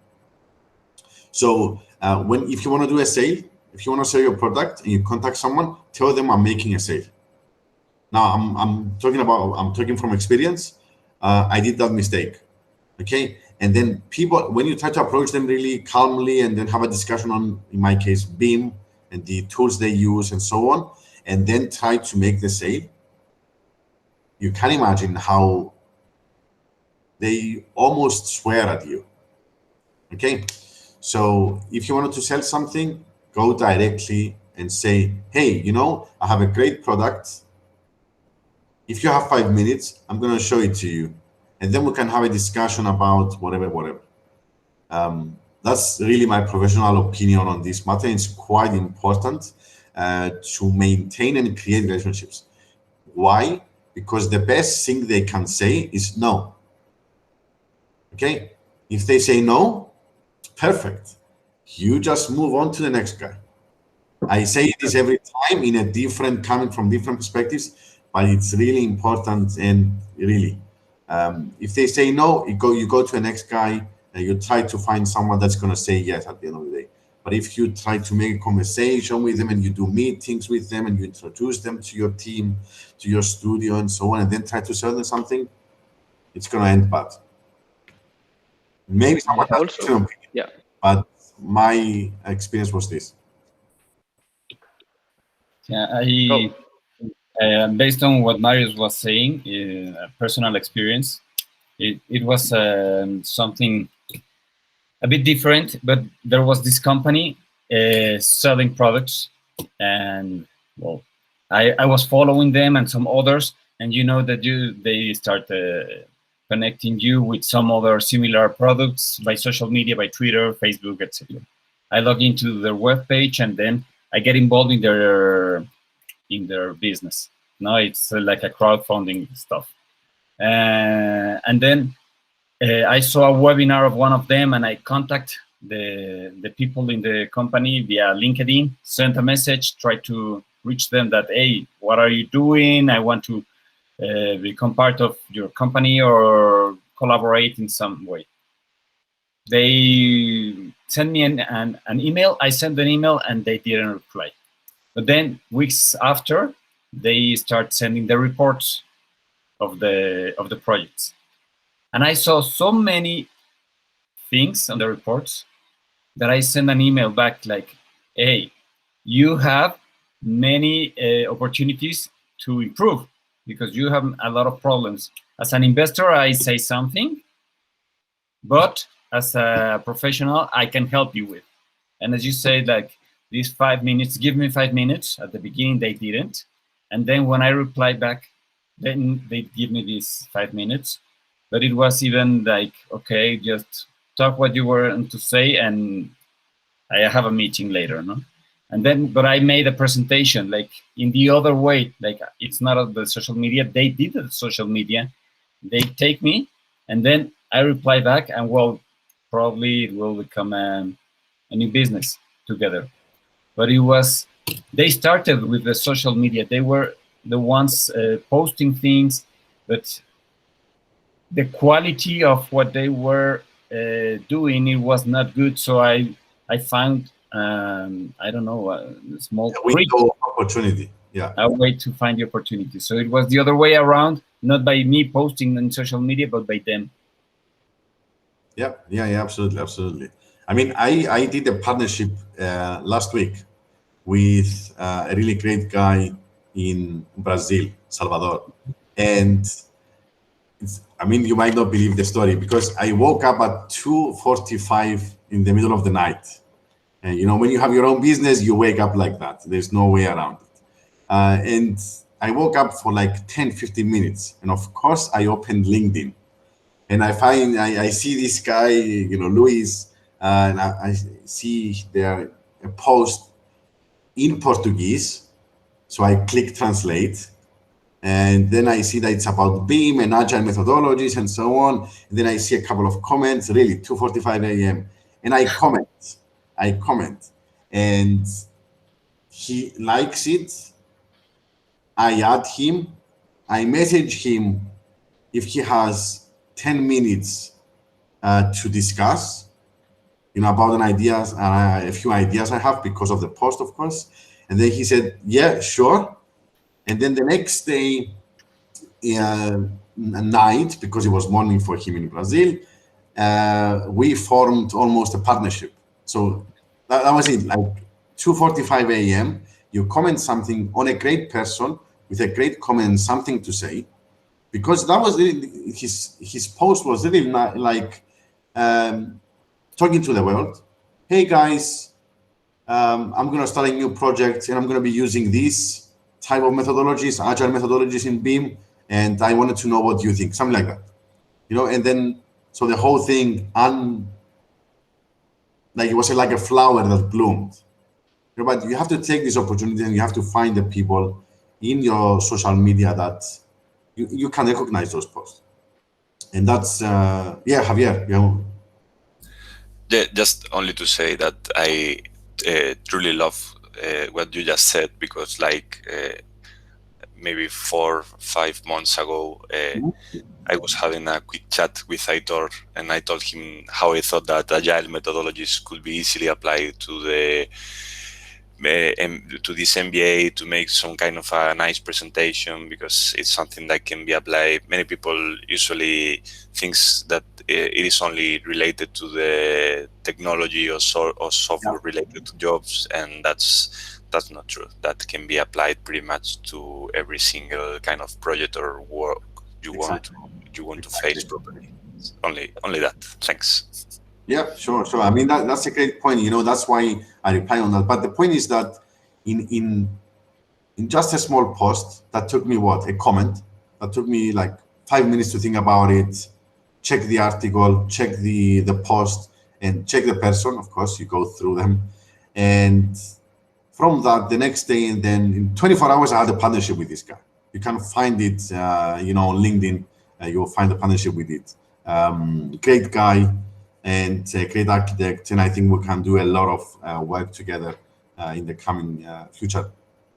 So if you want to do a sale, if you want to sell your product and you contact someone, tell them I'm making a sale. Now I'm talking from experience. I did that mistake, okay? And then people, when you try to approach them really calmly and then have a discussion on, in my case, BIM and the tools they use and so on, and then try to make the sale, you can imagine how they almost swear at you, okay? So if you wanted to sell something, go directly and say, hey, I have a great product. If you have 5 minutes, I'm going to show it to you, and then we can have a discussion about whatever. That's really my professional opinion on this matter. It's quite important to maintain and create relationships. Why? Because the best thing they can say is no. Okay? If they say no, perfect. You just move on to the next guy. I say this every time in a different, coming from different perspectives, but it's really important. And really, if they say no, you go to the next guy, and you try to find someone that's going to say yes at the end of the day. But if you try to make a conversation with them and you do meetings with them and you introduce them to your team, to your studio and so on, and then try to sell them something, it's going to end bad. Maybe someone has Also, an opinion, yeah. but my experience was this. Yeah, based on what Marius was saying, personal experience, it was something a bit different, but there was this company selling products, and well, I was following them and some others, and you know that they start connecting you with some other similar products by social media, by Twitter, Facebook, etc. I log into their webpage and then I get involved in their business. No, it's like a crowdfunding stuff, and then I saw a webinar of one of them, and I contact the people in the company via LinkedIn, sent a message, tried to reach them that, hey, what are you doing? I want to become part of your company or collaborate in some way. They sent me an email. I sent an email and they didn't reply. But then weeks after, they start sending the reports of the projects. And I saw so many things on the reports that I sent an email back like, hey, you have many opportunities to improve because you have a lot of problems. As an investor, I say something, but as a professional, I can help you with. And as you say, like these 5 minutes, give me 5 minutes. At the beginning, they didn't. And then when I replied back, then they give me these 5 minutes. But it was even like, okay, just talk what you were to say, and I have a meeting later, no? And then, but I made a presentation like in the other way, like it's not on the social media. They did the social media. They take me, and then I reply back, and well, probably it will become a new business together. But it was, they started with the social media. They were the ones posting things, but the quality of what they were doing, it was not good. So I found, I don't know, a small window opportunity. Yeah, a way to find the opportunity. So it was the other way around, not by me posting on social media, but by them. Yeah, absolutely. I mean, I did a partnership last week with a really great guy in Brazil, Salvador, and I mean, you might not believe the story because I woke up at 2:45 in the middle of the night. And you know, when you have your own business, you wake up like that. There's no way around it. And I woke up for like 10-15 minutes. And of course, I opened LinkedIn. And I see this guy, you know, Luis, and I see there a post in Portuguese. So I click translate. And then I see that it's about BIM and agile methodologies and so on. And then I see a couple of comments, really 2:45 a.m. And I comment, and he likes it. I add him. I message him if he has 10 minutes to discuss, you know, about a few ideas I have because of the post, of course. And then he said, yeah, sure. And then the next day, night, because it was morning for him in Brazil, we formed almost a partnership. So that was it, like 2:45 a.m. You comment something on a great person with a great comment, something to say, because that was really, his post was really like talking to the world. Hey guys, I'm going to start a new project and I'm going to be using these type of methodologies, agile methodologies in BIM, and I wanted to know what you think, something like that, you know. And then so the whole thing, like it was like a flower that bloomed. You know, but you have to take this opportunity and you have to find the people in your social media that you can recognize those posts. And that's yeah, Javier, you know. Yeah, just only to say that I truly love what you just said, because like maybe 4 or 5 months ago, I was having a quick chat with Aitor, and I told him how I thought that agile methodologies could be easily applied to the to this MBA, to make some kind of a nice presentation, because it's something that can be applied. Many people usually thinks that it is only related to the technology or software related to jobs, and that's not true. That can be applied pretty much to every single kind of project or work you want to face properly. Only that. Thanks. Yeah, sure. I mean, that's a great point. You know, that's why I reply on that. But the point is that in just a small post that took me a comment that took me like 5 minutes to think about it, check the article, check the post, and check the person. Of course, you go through them, and from that, the next day, and then in 24 hours, I had a partnership with this guy. You can find it, you know, on LinkedIn. You'll find the partnership with it. Great guy. And a great architect, and I think we can do a lot of work together in the coming future.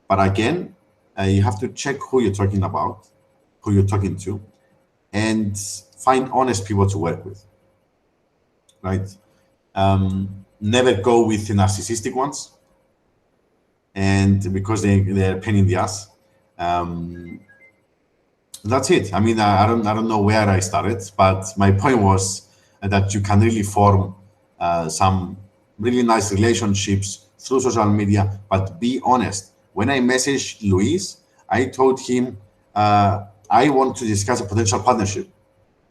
But again, you have to check who you're talking about, who you're talking to, and find honest people to work with, right? Never go with the narcissistic ones, and because they're a pain in the ass. That's it. I mean, I don't know where I started, but my point was that you can really form some really nice relationships through social media, but be honest. When I messaged Luis, I told him I want to discuss a potential partnership.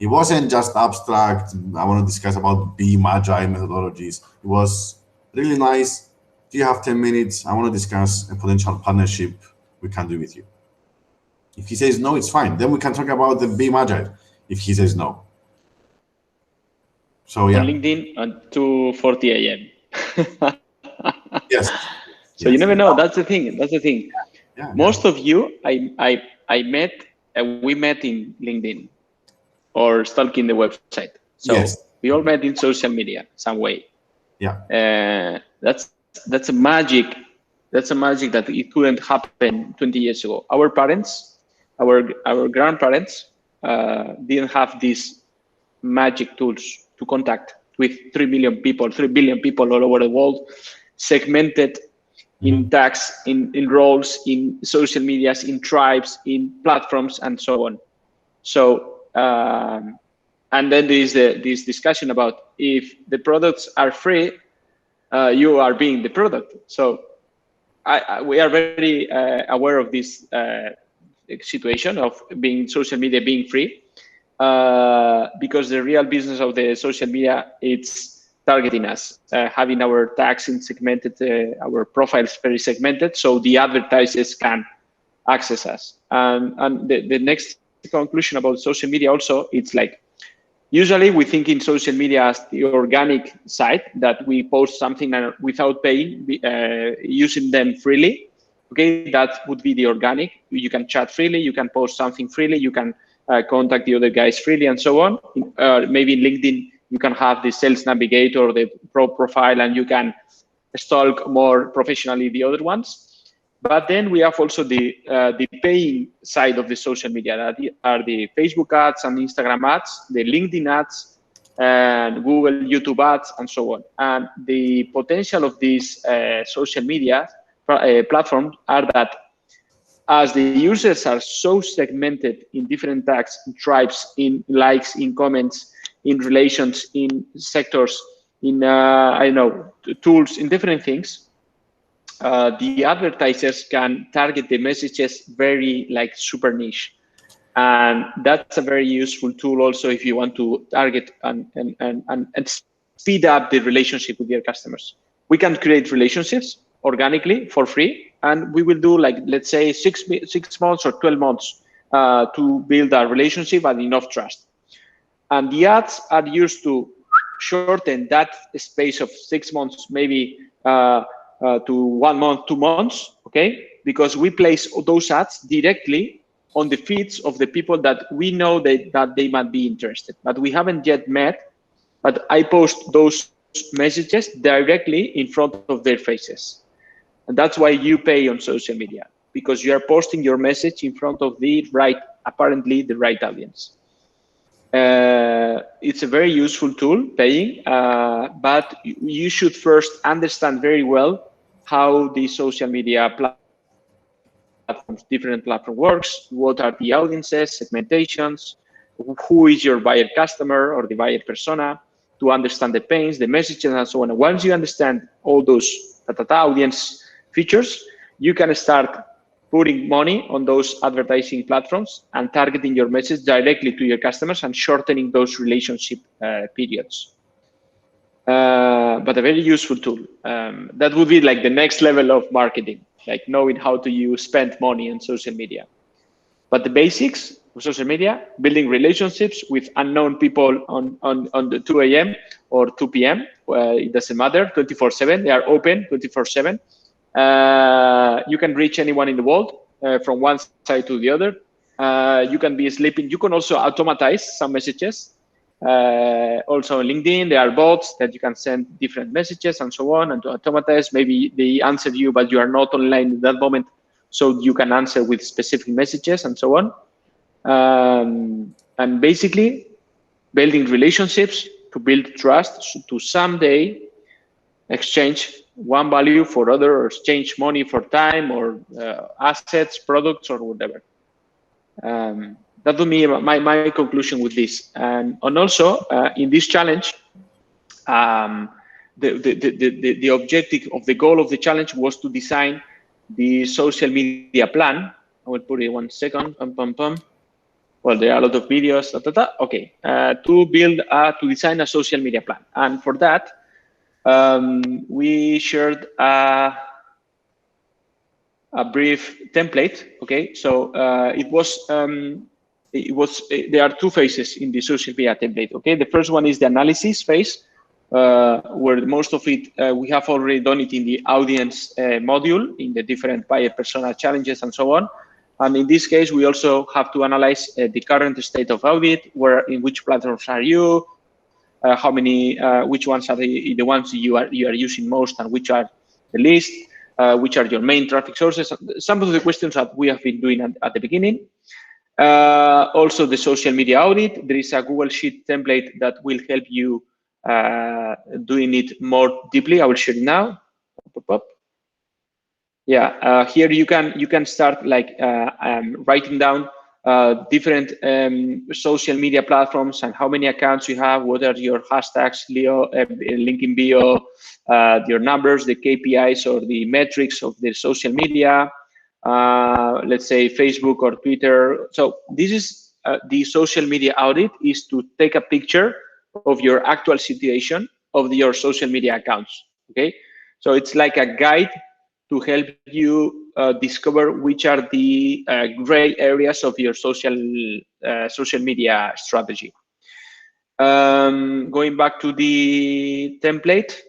It wasn't just abstract, I want to discuss about BEAM agile methodologies. It was really nice. Do you have 10 minutes? I want to discuss a potential partnership we can do with you. If he says no, it's fine. Then we can talk about the BEAM agile if he says no. So yeah. On LinkedIn at 2:40 a.m. Yes. So you never know. That's the thing. Yeah, Most of you, we met in LinkedIn or stalking the website. So we all met in social media some way. Yeah. That's a magic. That's a magic that it couldn't happen 20 years ago. Our parents, our grandparents didn't have these magic tools to contact with 3 billion people all over the world, segmented in tags, in roles, in social medias, in tribes, in platforms, and so on. So, and then there is this discussion about if the products are free, you are being the product. So we are very aware of this situation of social media being free. Because the real business of the social media, it's targeting us, having our tags segmented, our profiles very segmented, so the advertisers can access us. And the next conclusion about social media also, it's like, usually we think in social media as the organic side, that we post something without paying, using them freely. Okay, that would be the organic. You can chat freely, you can post something freely, you can contact the other guys freely, and so on. Maybe in LinkedIn, you can have the sales navigator or the pro profile, and you can stalk more professionally the other ones. But then we have also the paying side of the social media, that are the Facebook ads and Instagram ads, the LinkedIn ads, and Google, YouTube ads, and so on. And the potential of these social media platforms are that as the users are so segmented in different tags, in tribes, in likes, in comments, in relations, in sectors, in I don't know, tools, in different things, the advertisers can target the messages very like super niche. And that's a very useful tool also if you want to target and speed up the relationship with your customers. We can create relationships organically for free, and we will do, like, let's say 6 months or 12 months to build a relationship and enough trust. And the ads are used to shorten that space of 6 months, maybe to 1 month, 2 months, okay? Because we place those ads directly on the feeds of the people that we know that they might be interested, but we haven't yet met, but I post those messages directly in front of their faces. And that's why you pay on social media, because you are posting your message in front of apparently the right audience. It's a very useful tool, paying, but you should first understand very well how the social media platforms, different platform works, what are the audiences, segmentations, who is your buyer customer or the buyer persona, to understand the pains, the messages, and so on. And once you understand all those audience features, you can start putting money on those advertising platforms and targeting your message directly to your customers and shortening those relationship periods. But a very useful tool. That would be like the next level of marketing, like knowing how to spend money on social media. But the basics of social media, building relationships with unknown people on the 2 a.m. or 2 p.m. It doesn't matter, 24/7. They are open 24/7. You can reach anyone in the world from one side to the other. You can be sleeping. You can also automatize some messages. Also on LinkedIn, there are bots that you can send different messages and so on, and to automatize. Maybe they answer you, but you are not online at that moment, so you can answer with specific messages and so on. And basically, building relationships to build trust, to someday exchange one value for other, or exchange money for time, or assets, products, or whatever. That would be my conclusion with this. And also in this challenge, the objective of the goal of the challenge was to design the social media plan. I will put it 1 second. Well, there are a lot of videos. Okay, to design a social media plan, and for that, we shared a brief template. Okay, so there are 2 phases in the social media template. Okay, the first one is the analysis phase, where most of it we have already done it in the audience module, in the different buyer persona challenges and so on. And in this case, we also have to analyze the current state of audit, in which platforms are you, how many, which ones are the ones you are using most, and which are the least, which are your main traffic sources. Some of the questions that we have been doing at the beginning. Also the social media audit. There is a Google Sheet template that will help you doing it more deeply. I will share it now. Yeah, here you can start like writing down different social media platforms and how many accounts you have, what are your hashtags, link in bio, your numbers, the KPIs or the metrics of the social media, let's say Facebook or Twitter. So this is the social media audit, is to take a picture of your actual situation of your social media accounts. Okay, so it's like a guide to help you discover which are the gray areas of your social media strategy. Going back to the template,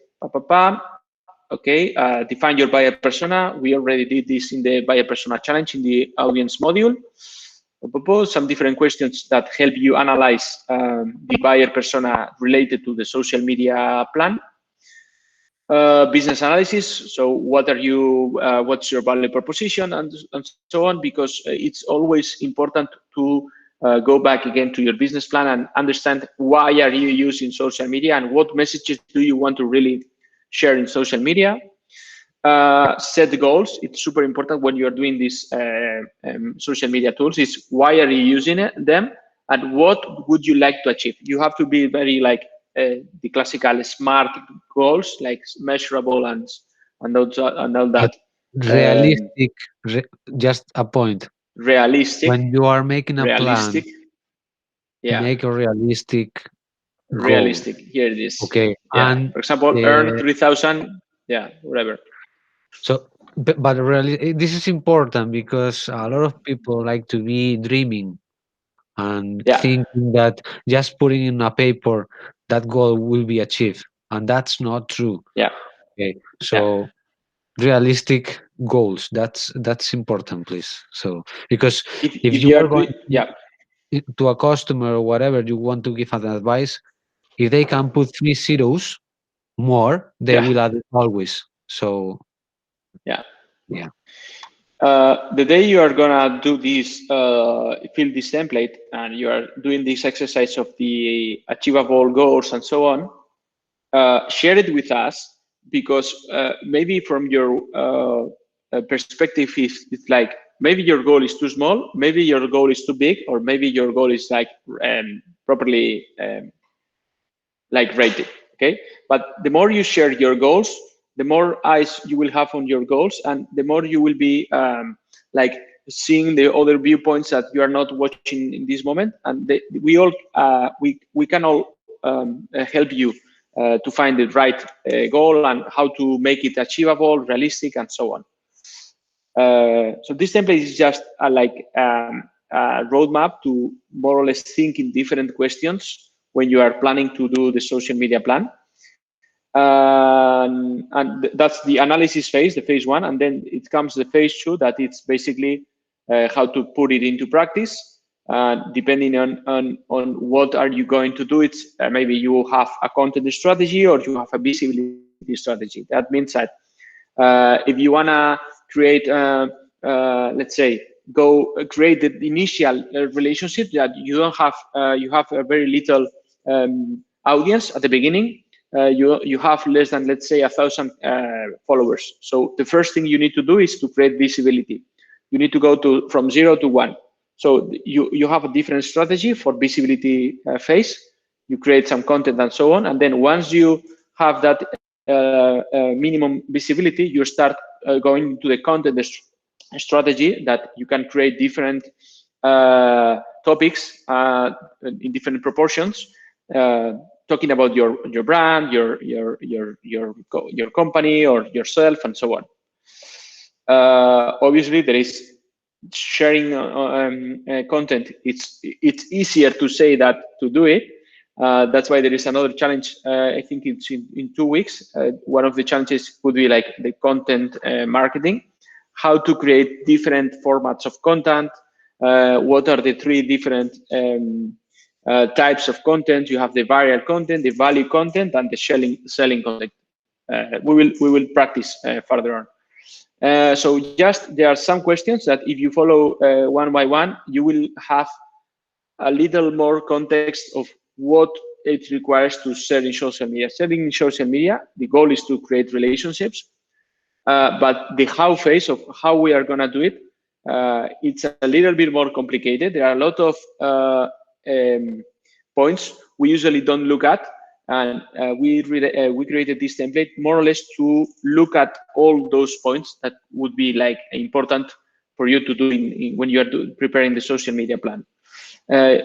okay, define your buyer persona. We already did this in the buyer persona challenge in the audience module. Some different questions that help you analyze the buyer persona related to the social media plan. Business analysis. So what are you, what's your value proposition, and so on, because it's always important to go back again to your business plan and understand why are you using social media and what messages do you want to really share in social media. Set the goals. It's super important when you're doing these social media tools, is why are you using them and what would you like to achieve. You have to be very like the classical SMART goals, like measurable and all that. Realistic, just a point. Realistic. When you are making a realistic, plan, yeah, make a realistic goal. Realistic. Here it is. Okay. Yeah. And for example, earn 3,000. Yeah, whatever. So but really, this is important because a lot of people like to be dreaming and Yeah. thinking that just putting in a paper that goal will be achieved, and that's not true. Yeah. Okay, so realistic goals, that's important, please. So because if If you you are are going doing, yeah. to a customer or whatever you want to give an advice, if they can put 3 zeros more, they Yeah. will add it always. So Yeah. yeah. The day you are gonna do this, fill this template, and you are doing this exercise of the achievable goals and so on, share it with us, because maybe from your perspective, it's like maybe your goal is too small, maybe your goal is too big, or maybe your goal is like properly like rated. Okay, but the more you share your goals, the more eyes you will have on your goals, and the more you will be like seeing the other viewpoints that you are not watching in this moment, and we all we can all help you to find the right goal and how to make it achievable, realistic, and so on. So this template is just a roadmap to more or less think in different questions when you are planning to do the social media plan. And that's the analysis phase, the phase one, and then it comes the phase two, that it's basically how to put it into practice. Depending on what are you going to do, it's maybe you have a content strategy or you have a visibility strategy. That means that if you wanna create, let's say, go create the initial relationship that you don't have, you have a very little audience at the beginning. You have less than, let's say, 1,000 followers. So the first thing you need to do is to create visibility. You need to go from 0 to 1. So you have a different strategy for visibility phase. You create some content and so on, and then once you have that minimum visibility, you start going into the content strategy, that you can create different topics in different proportions, talking about your brand, your company, or yourself, and so on. Obviously, there is sharing content. It's easier to say that to do it. That's why there is another challenge. I think it's in 2 weeks. One of the challenges would be like the content marketing, how to create different formats of content. What are the 3 different types of content? You have the viral content, the value content, and the selling content. We will practice further on. So just there are some questions that if you follow one by one, you will have a little more context of what it requires to sell in social media. Selling in social media, the goal is to create relationships, but the how phase of how we are going to do it, it's a little bit more complicated. There are a lot of points we usually don't look at, and we created this template more or less to look at all those points that would be like important for you to do when you are preparing the social media plan.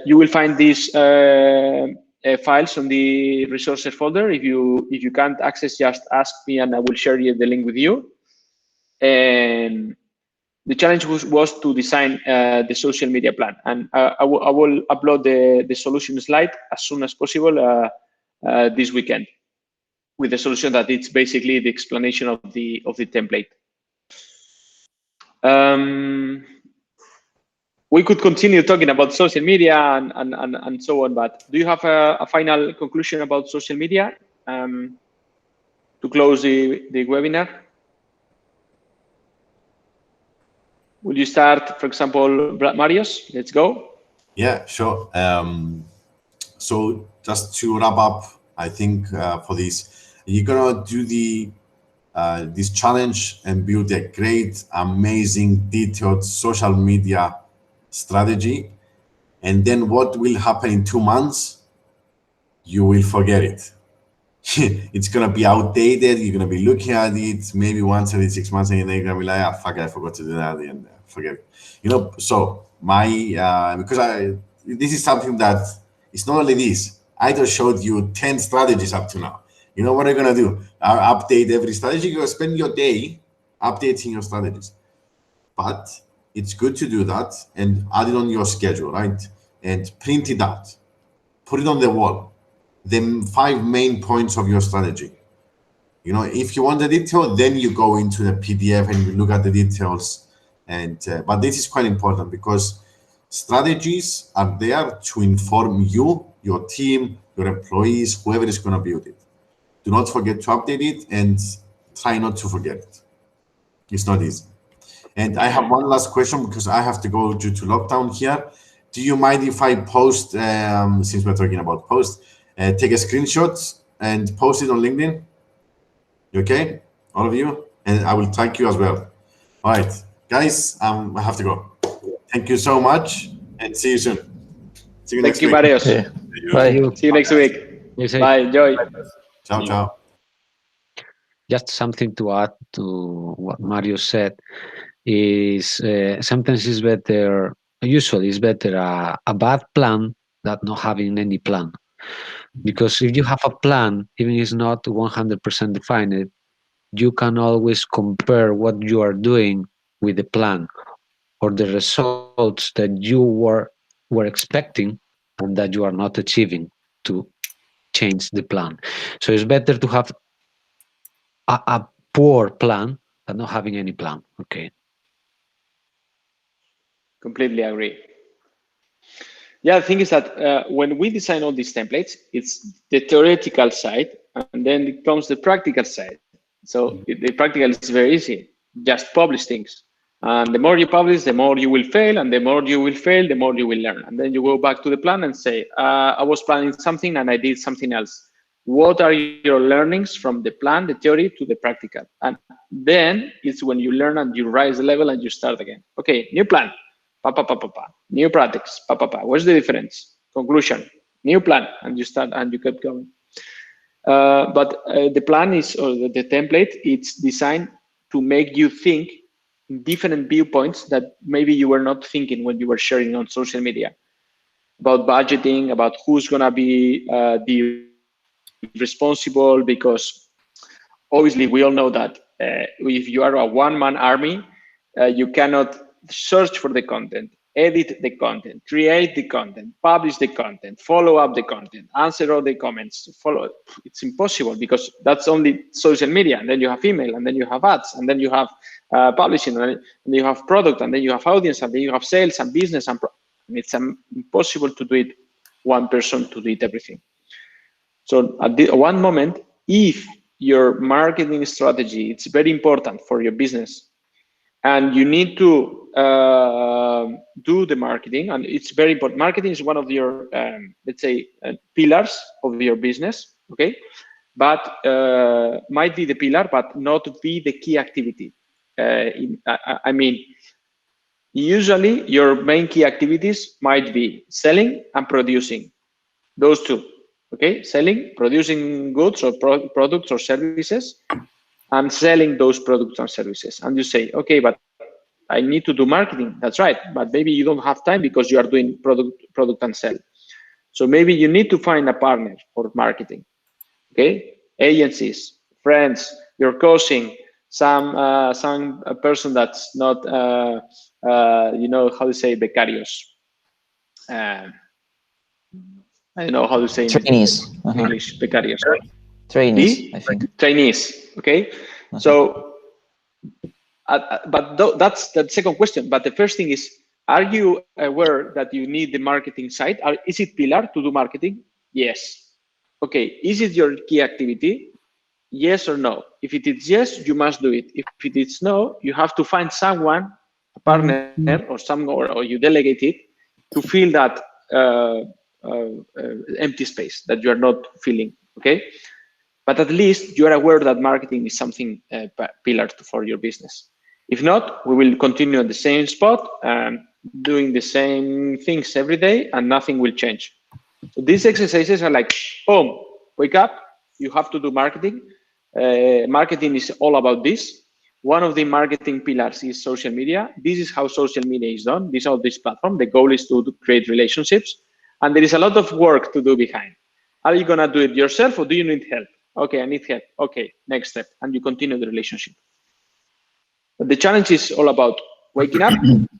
You will find these files on the resources folder. If you can't access, just ask me and I will share the link with you. And the challenge was to design the social media plan, and I will upload the solution slide as soon as possible this weekend, with the solution that it's basically the explanation of the template. We could continue talking about social media and so on, but do you have a final conclusion about social media to close the webinar? Will you start, for example, Marius? Let's go. Yeah, sure. So just to wrap up, I think for this, you're gonna do this challenge and build a great, amazing, detailed social media strategy. And then what will happen in 2 months? You will forget it. It's gonna be outdated. You're gonna be looking at it maybe once every 6 months, and then you're gonna be like, "Ah, fuck, I forgot to do that," and forget it. You know. So my because this is something that it's not only this. I just showed you 10 strategies up to now. You know what I'm gonna do? I'll update every strategy. You're gonna spend your day updating your strategies. But it's good to do that and add it on your schedule, right? And print it out, put it on the wall, the 5 main points of your strategy. You know, if you want the detail, then you go into the PDF and you look at the details. And but this is quite important because strategies are there to inform you, your team, your employees, whoever is going to build it. Do not forget to update it and try not to forget it. It's not easy. And I have one last question because I have to go due to lockdown here. Do you mind if I post, since we're talking about post, take a screenshot and post it on LinkedIn? You okay? All of you? And I will tag you as well. All right, guys, I have to go. Thank you so much and see you soon. See you next week. Thank you, Marios. Yeah. Bye. See you next week. Bye. Enjoy. Ciao, ciao. Just something to add to what Mario said is sometimes it's better, usually it's better a bad plan than not having any plan. Because if you have a plan, even if it's not 100% defined, you can always compare what you are doing with the plan or the results that you were expecting and that you are not achieving to change the plan. So it's better to have a poor plan than not having any plan. Okay. Completely agree. Yeah, the thing is that when we design all these templates, it's the theoretical side, and then it comes the practical side. So the practical is very easy. Just publish things. And the more you publish, the more you will fail, and the more you will fail, the more you will learn. And then you go back to the plan and say, I was planning something and I did something else. What are your learnings from the plan, the theory, to the practical? And then it's when you learn and you rise the level and you start again. Okay, new plan, new practice, What's the difference? Conclusion, new plan, and you start and you keep going. But the plan is, or the template, it's designed to make you think different viewpoints that maybe you were not thinking when you were sharing on social media about budgeting, about who's gonna be the responsible, because obviously we all know that if you are a one-man army, you cannot search for the content, edit the content, create the content, publish the content, follow up the content, answer all the comments, follow. It's impossible because that's only social media, and then you have email, and then you have ads, and then you have publishing, and then you have product, and then you have audience, and then you have sales and business, and it's impossible to do it one person to do it everything. So at one moment, if your marketing strategy, it's very important for your business, and you need to do the marketing, and it's very important. Marketing is one of your, let's say, pillars of your business, okay? But might be the pillar, but not be the key activity. I mean, usually your main key activities might be selling and producing, those two. Okay, selling, producing goods or products or services, and selling those products and services. And you say, okay, but I need to do marketing. That's right, but maybe you don't have time because you are doing product and sell. So maybe you need to find a partner for marketing. Okay, agencies, friends, your cousin, some person that's not, you know how to say becarios. I don't know how to say Trainees. in English, becarios. Trainees, I think. Trainees, okay? So, but that's the second question. But the first thing is, are you aware that you need the marketing side? Is it pillar to do marketing? Yes. Okay, is it your key activity? Yes or no? If it is yes, you must do it. If it is no, you have to find someone, a partner or you delegate it to fill that empty space that you are not feeling, okay? But at least you are aware that marketing is something pillar for your business. If not, we will continue at the same spot and doing the same things every day, and nothing will change. So these exercises are like, boom, wake up, you have to do marketing. Marketing is all about this. One of the marketing pillars is social media. This is how social media is done. These are this platform. The goal is to create relationships. And there is a lot of work to do behind. Are you going to do it yourself, or do you need help? Okay, I need help. Okay, next step. And you continue the relationship. But the challenge is all about waking up.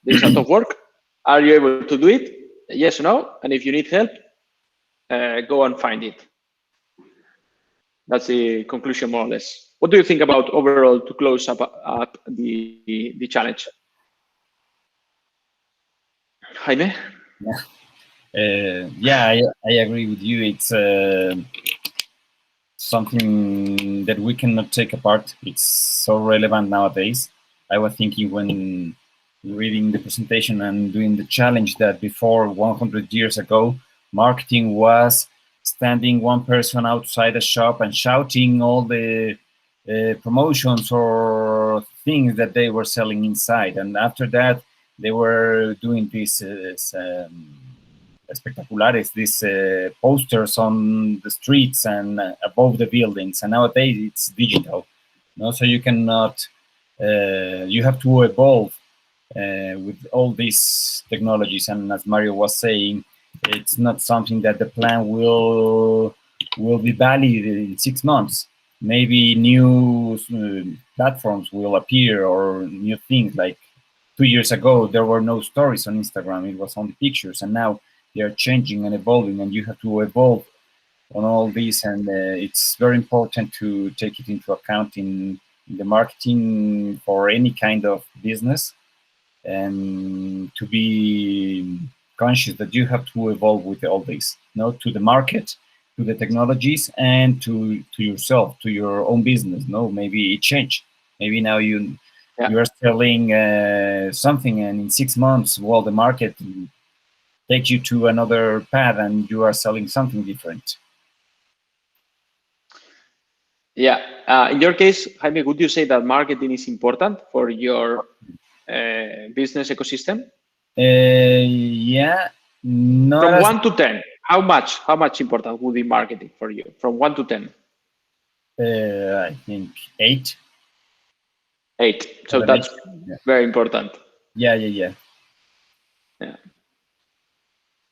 There's a lot of work. Are you able to do it? Yes or no? And if you need help, go and find it. That's the conclusion, more or less. What do you think about overall to close up the challenge? Jaime? Yeah, I agree with you. It's something that we cannot take apart. It's so relevant nowadays. I was thinking when reading the presentation and doing the challenge that before 100 years ago, marketing was standing one person outside a shop and shouting all the promotions or things that they were selling inside. And after that, they were doing these espectaculares, these posters on the streets and above the buildings. And nowadays it's digital. So you cannot, you have to evolve with all these technologies. And as Mario was saying, it's not something that the plan will be valid in 6 months. Maybe new platforms will appear or new things. Like 2 years ago, there were no stories on Instagram. It was only pictures. And now they are changing and evolving, and you have to evolve on all these. And it's very important to take it into account in the marketing for any kind of business, and to be conscious that you have to evolve with all this, to the market, to the technologies, and to yourself, to your own business. Maybe it changed. Maybe now you are selling something, and in 6 months, the market takes you to another path, and you are selling something different. Yeah. In your case, Jaime, would you say that marketing is important for your business ecosystem? Yeah. From 1 to 10, how much important would be marketing for you? From 1 to 10? I think 8. 8. So that's very important. Yeah.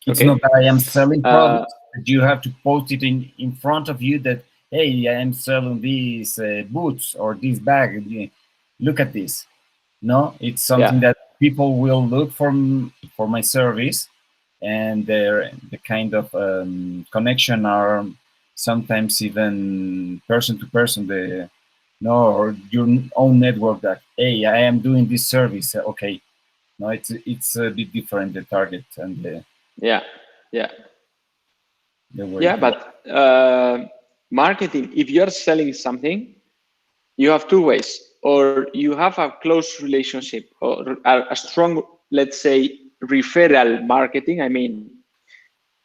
It's not that I am selling products. You have to post it in front of you that, hey, I am selling these boots or this bag. Look at this. No, it's something that people will look for my service, and the kind of connection are sometimes even person to person, or your own network that, hey, I am doing this service. Okay, no, it's a bit different, the target and the but marketing, if you're selling something, you have 2 ways. Or you have a close relationship or a strong, let's say, referral marketing. I mean,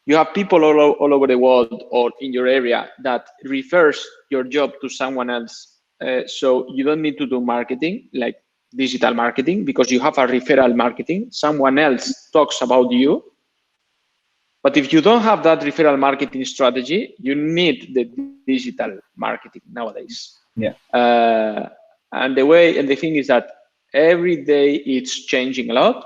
you have people all over the world or in your area that refers your job to someone else. So you don't need to do marketing, like digital marketing, because you have a referral marketing. Someone else talks about you. But if you don't have that referral marketing strategy, you need the digital marketing nowadays. Yeah. And the thing is that every day it's changing a lot.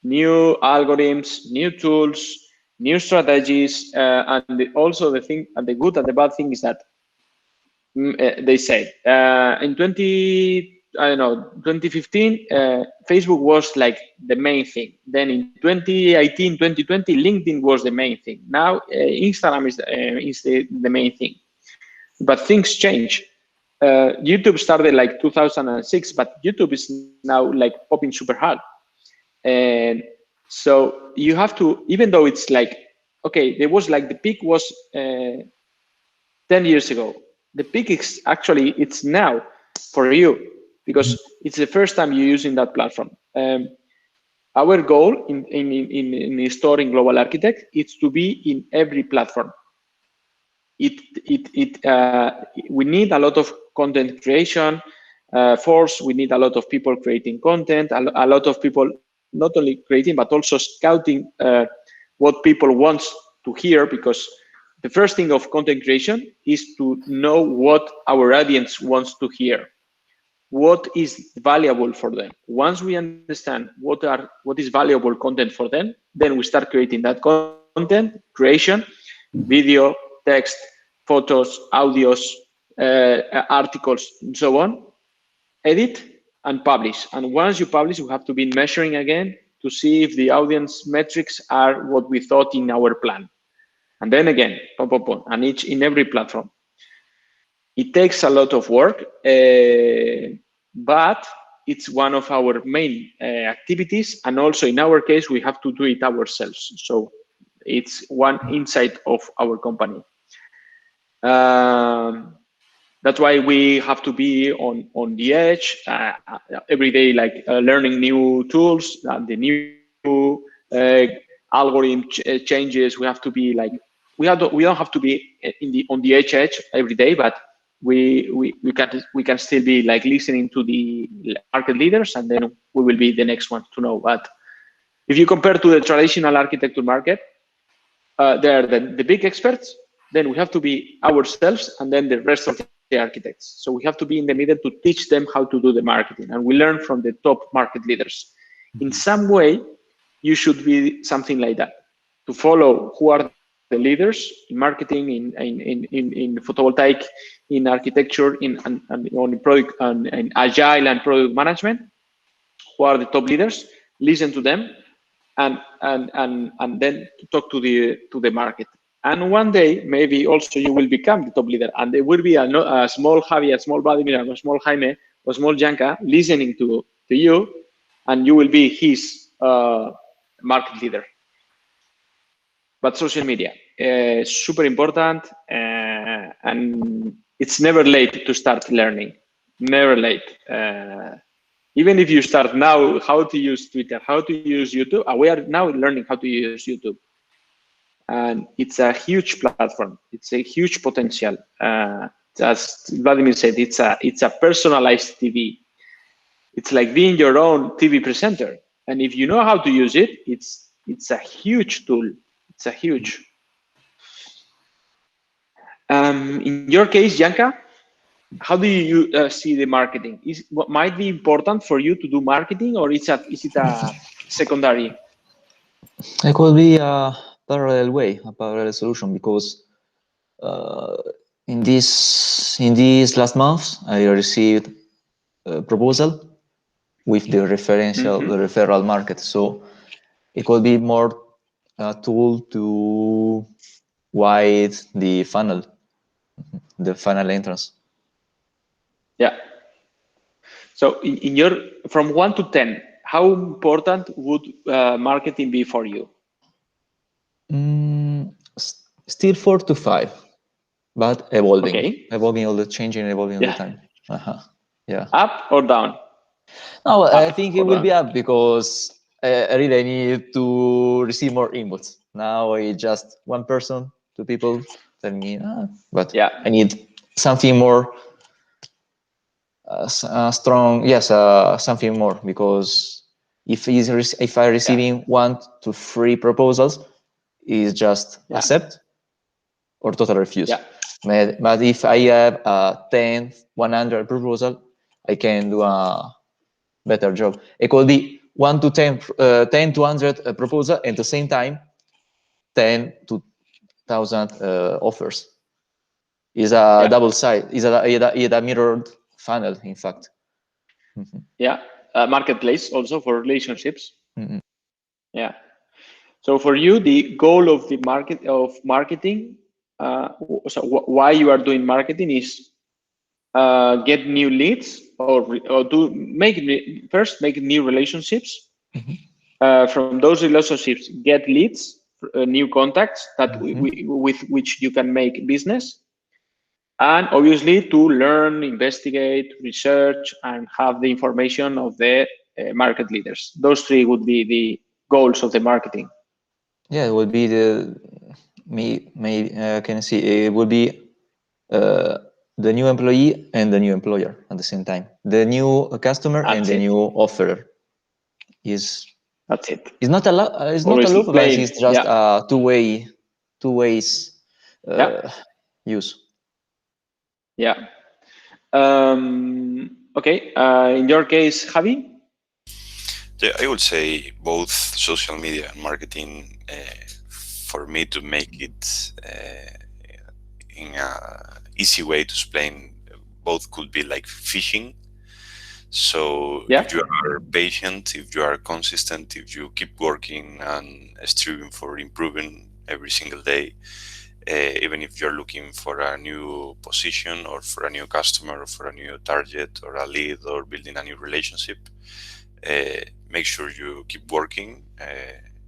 New algorithms, new tools, new strategies, and also the thing, and the good and the bad thing is that they say in 2015, Facebook was like the main thing. Then in 2018, 2020, LinkedIn was the main thing. Now Instagram is the main thing. But things change. YouTube started like 2006, but YouTube is now like popping super hard. And so you have to, even though it's like, okay, there was like the peak was 10 years ago. The peak is actually, it's now for you because it's the first time you're using that platform. Our goal in Store in Global Architect is to be in every platform. We need a lot of content creation force. We need a lot of people creating content, a lot of people not only creating, but also scouting what people want to hear, because the first thing of content creation is to know what our audience wants to hear, what is valuable for them. Once we understand what is valuable content for them, then we start creating that content creation, video, text, photos, audios, articles, and so on. Edit, and publish. And once you publish, we have to be measuring again to see if the audience metrics are what we thought in our plan. And then again, and each in every platform. It takes a lot of work, but it's one of our main activities. And also in our case, we have to do it ourselves. So it's one insight of our company. That's why we have to be on the edge every day, like learning new tools, the new algorithm changes. We have to be like, we don't have to be on the edge every day, but we can still be like listening to the market leaders, and then we will be the next one to know. But if you compare to the traditional architecture market, they're the big experts. Then we have to be ourselves, and then the rest of the architects. So we have to be in the middle to teach them how to do the marketing, and we learn from the top market leaders. In some way, you should be something like that, to follow who are the leaders in marketing, in photovoltaic, in architecture, on product, in agile and product management. Who are the top leaders? Listen to them, and then talk to the market. And one day, maybe also you will become the top leader, and there will be a small Javi, a small Vladimir, a small Jaime, or small Janka listening to you, and you will be his market leader. But social media is super important, and it's never late to start learning. Never late. Even if you start now, how to use Twitter, how to use YouTube. We are now learning how to use YouTube. And it's a huge platform. It's a huge potential. As Vladimir said, it's a personalized TV. It's like being your own TV presenter. And if you know how to use it, it's a huge tool. It's a huge. In your case, Janka, how do you see the marketing? What might be important for you to do marketing, or is it a secondary? It could be a parallel way, a parallel solution, because in these last months, I received a proposal with the referral market. So it could be more a tool to widen the funnel entrance. Yeah. So in your, from 1 to 10, how important would marketing be for you? Still 4 to 5, but evolving. Okay. Evolving all the changing, evolving all the time. Yeah. Up or down? No, I think it will be up, because I really need to receive more inputs. Now it's just one person, 2 people telling me, but yeah, I need something more strong. Yes, something more, because if I'm receiving 1 to 3 proposals, is just accept or total refuse. Yeah. But if I have 10, 100 proposal, I can do a better job. It could be 1 to 10, 10 to 100 proposal, and at the same time, 10 to 1,000 offers. Is a double side. Is a mirrored funnel, in fact. Yeah, marketplace also for relationships. Yeah. So for you, the goal of the marketing, so why you are doing marketing is get new leads, or first make new relationships. From those relationships, get leads, new contacts that with which you can make business, and obviously to learn, investigate, research, and have the information of the market leaders. Those 3 would be the goals of the marketing. Yeah, it would be can see it would be the new employee and the new employer at the same time. The new customer and the new offerer is. That's it. It's not a lot. It's not a lot, but it's just a two ways use. Yeah. Okay. In your case, Javi? Yeah, I would say both social media and marketing. For me to make it in a easy way to explain, both could be like fishing. So Yeah. if you are patient, if you are consistent, if you keep working and striving for improving every single day, even if you're looking for a new position or for a new customer or for a new target or a lead or building a new relationship, make sure you keep working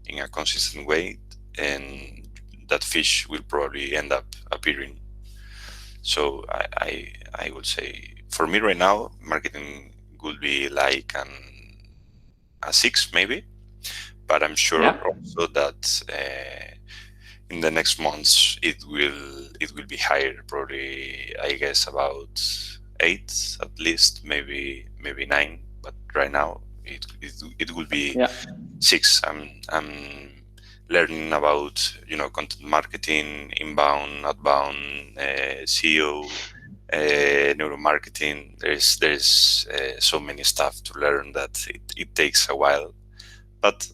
in a consistent way, and that fish will probably end up appearing. So I would say, for me right now, marketing would be like a 6 maybe, but I'm sure also that in the next months it will be higher, probably, I guess about 8 at least, maybe 9, but right now it will be 6. I'm learning about content marketing, inbound, outbound, SEO, neuromarketing. There's so many stuff to learn that it takes a while, but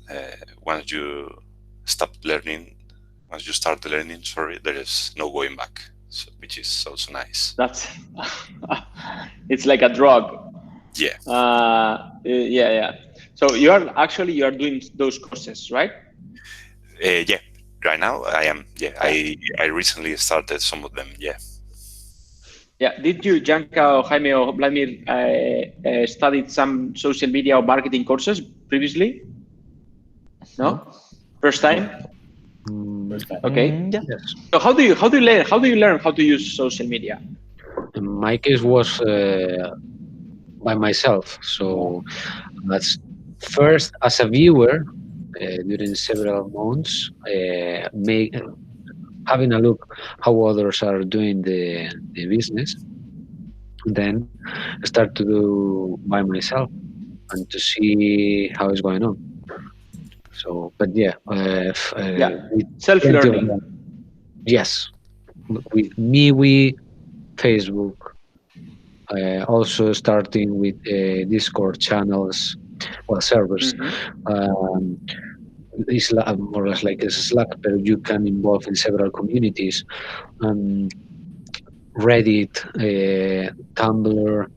once you start learning, there is no going back, so, which is also nice. That's it's like a drug. Yeah. Yeah. So you are doing those courses, right? Yeah. Right now I am. Yeah. I recently started some of them. Yeah. Yeah. Did you, Janka or Jaime or Vladimir, studied some social media or marketing courses previously? No. First time. Okay. Yes. So how do you learn how to use social media? In my case was by myself. So that's first as a viewer during several months, having a look how others are doing the business. Then start to do by myself and to see how it's going on. So, but yeah, self-learning. Yes, with MeWe, Facebook, also starting with Discord channels, servers. It's more or less like a Slack, but you can involve in several communities. Reddit, Tumblr,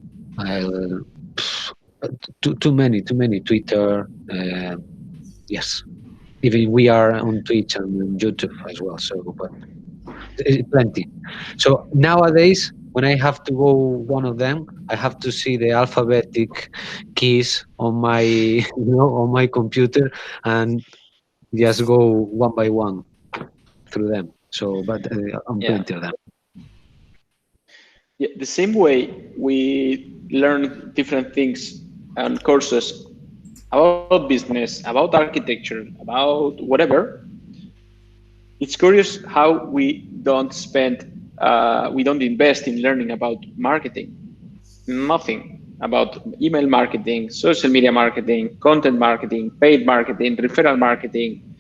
too many, Twitter. Yes, even we are on Twitch and on YouTube as well. So, but plenty. So nowadays, when I have to go one of them, I have to see the alphabetic keys on my on my computer and just go one by one through them. So, but on plenty of them. Yeah, the same way we learn different things and courses about business, about architecture, about whatever. It's curious how we don't invest in learning about marketing. Nothing about email marketing, social media marketing, content marketing, paid marketing, referral marketing.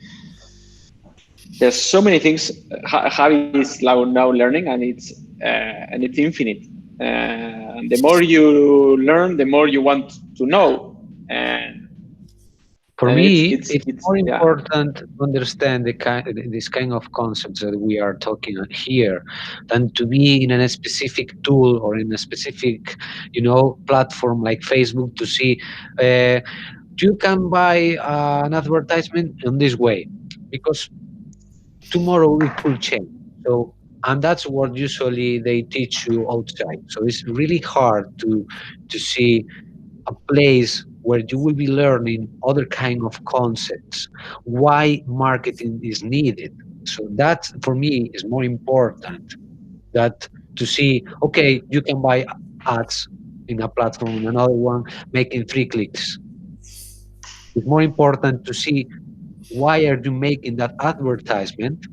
There's so many things Javi is now learning, and it's infinite. The more you learn, the more you want to know. For me, it's more important to understand this kind of concepts that we are talking here than to be in a specific tool or in a specific, platform like Facebook to see you can buy an advertisement in this way, because tomorrow it could change. So, and that's what usually they teach you outside. So it's really hard to see a place where you will be learning other kind of concepts, why marketing is needed. So that for me is more important that to see, okay, you can buy ads in a platform and another one making 3 clicks. It's more important to see why are you making that advertisement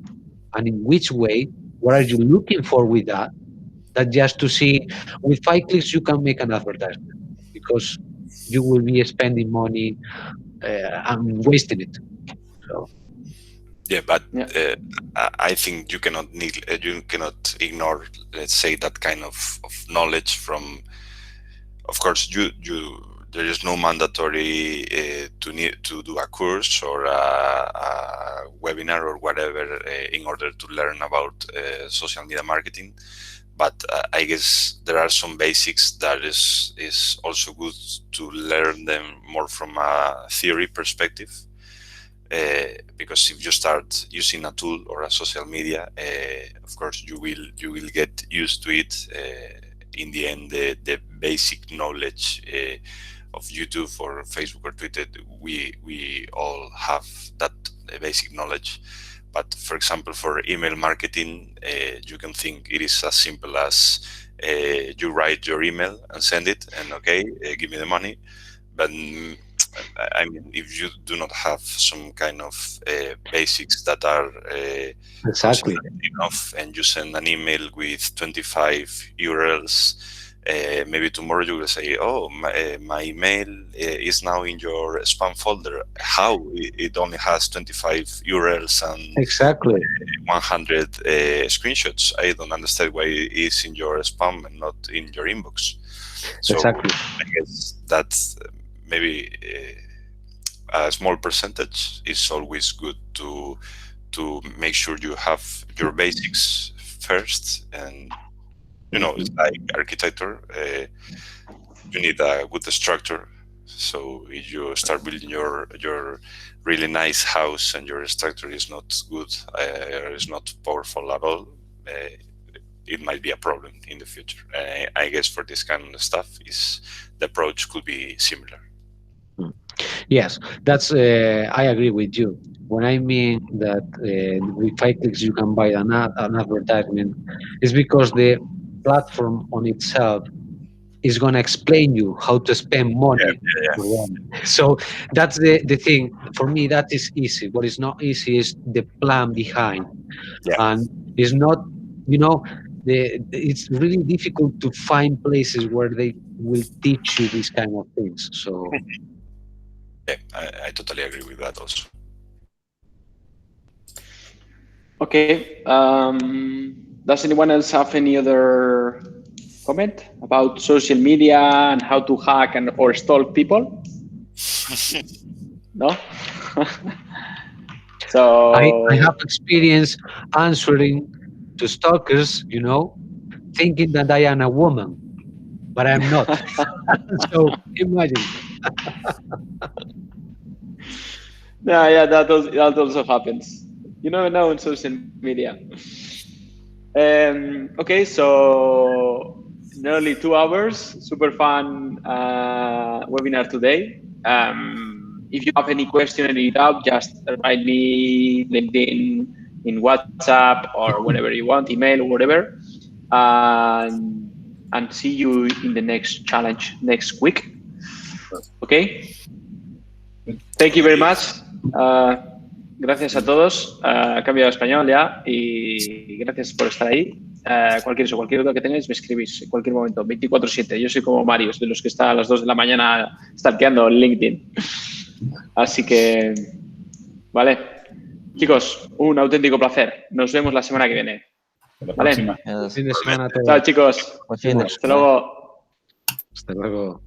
and in which way, what are you looking for with that, that just to see with 5 clicks you can make an advertisement, because you will be spending money and wasting it. So. Yeah, but I think you cannot ignore, let's say, that kind of knowledge from. Of course, there is no mandatory to do a course or a webinar or whatever in order to learn about social media marketing. but I guess there are some basics that is also good to learn them more from a theory perspective. Because if you start using a tool or a social media, of course you will get used to it. In the end, the basic knowledge of YouTube or Facebook or Twitter, we all have that basic knowledge. But for example, for email marketing, you can think it is as simple as you write your email and send it, and okay, give me the money. But I mean, if you do not have some kind of basics that are Exactly enough, and you send an email with 25 URLs, maybe tomorrow you will say, "Oh, my email is now in your spam folder." How? It only has 25 URLs and exactly 100 screenshots. I don't understand why it is in your spam and not in your inbox. So exactly. I guess that's maybe a small percentage. Is always good to make sure you have your basics first. And you know, it's like architecture. You need a good structure. So if you start building your really nice house and your structure is not good, or is not powerful at all, it might be a problem in the future. I guess for this kind of stuff, the approach could be similar. Yes, that's I agree with you. When I mean that with 5 clicks you can buy an advertisement, is because the platform on itself is going to explain you how to spend money. So that's the thing. For me, that is easy. What is not easy is the plan behind. And it's not, you know, it's really difficult to find places where they will teach you these kind of things. So yeah, I totally agree with that also. Okay. Does anyone else have any other comment about social media and how to hack or stalk people? No? So I have experience answering to stalkers, you know, thinking that I am a woman, but I'm not. So imagine. yeah, that also happens. You never know in social media. Okay, so nearly 2 hours, super fun webinar today. If you have any question, any doubt, just write me LinkedIn, in WhatsApp, or whenever you want, email, or whatever. And see you in the next challenge next week. Okay. Thank you very much. Gracias a todos. Ha cambiado a español ya y gracias por estar ahí. Cualquier duda que tengáis me escribís en cualquier momento, 24/7. Yo soy como Marius, de los que está a las 2 de la mañana stalkeando LinkedIn. Así que, vale. Chicos, un auténtico placer. Nos vemos la semana que viene. Hasta la próxima. Fin de semana a todos. Chao, chicos. Buen fin de Hasta luego. Hasta luego.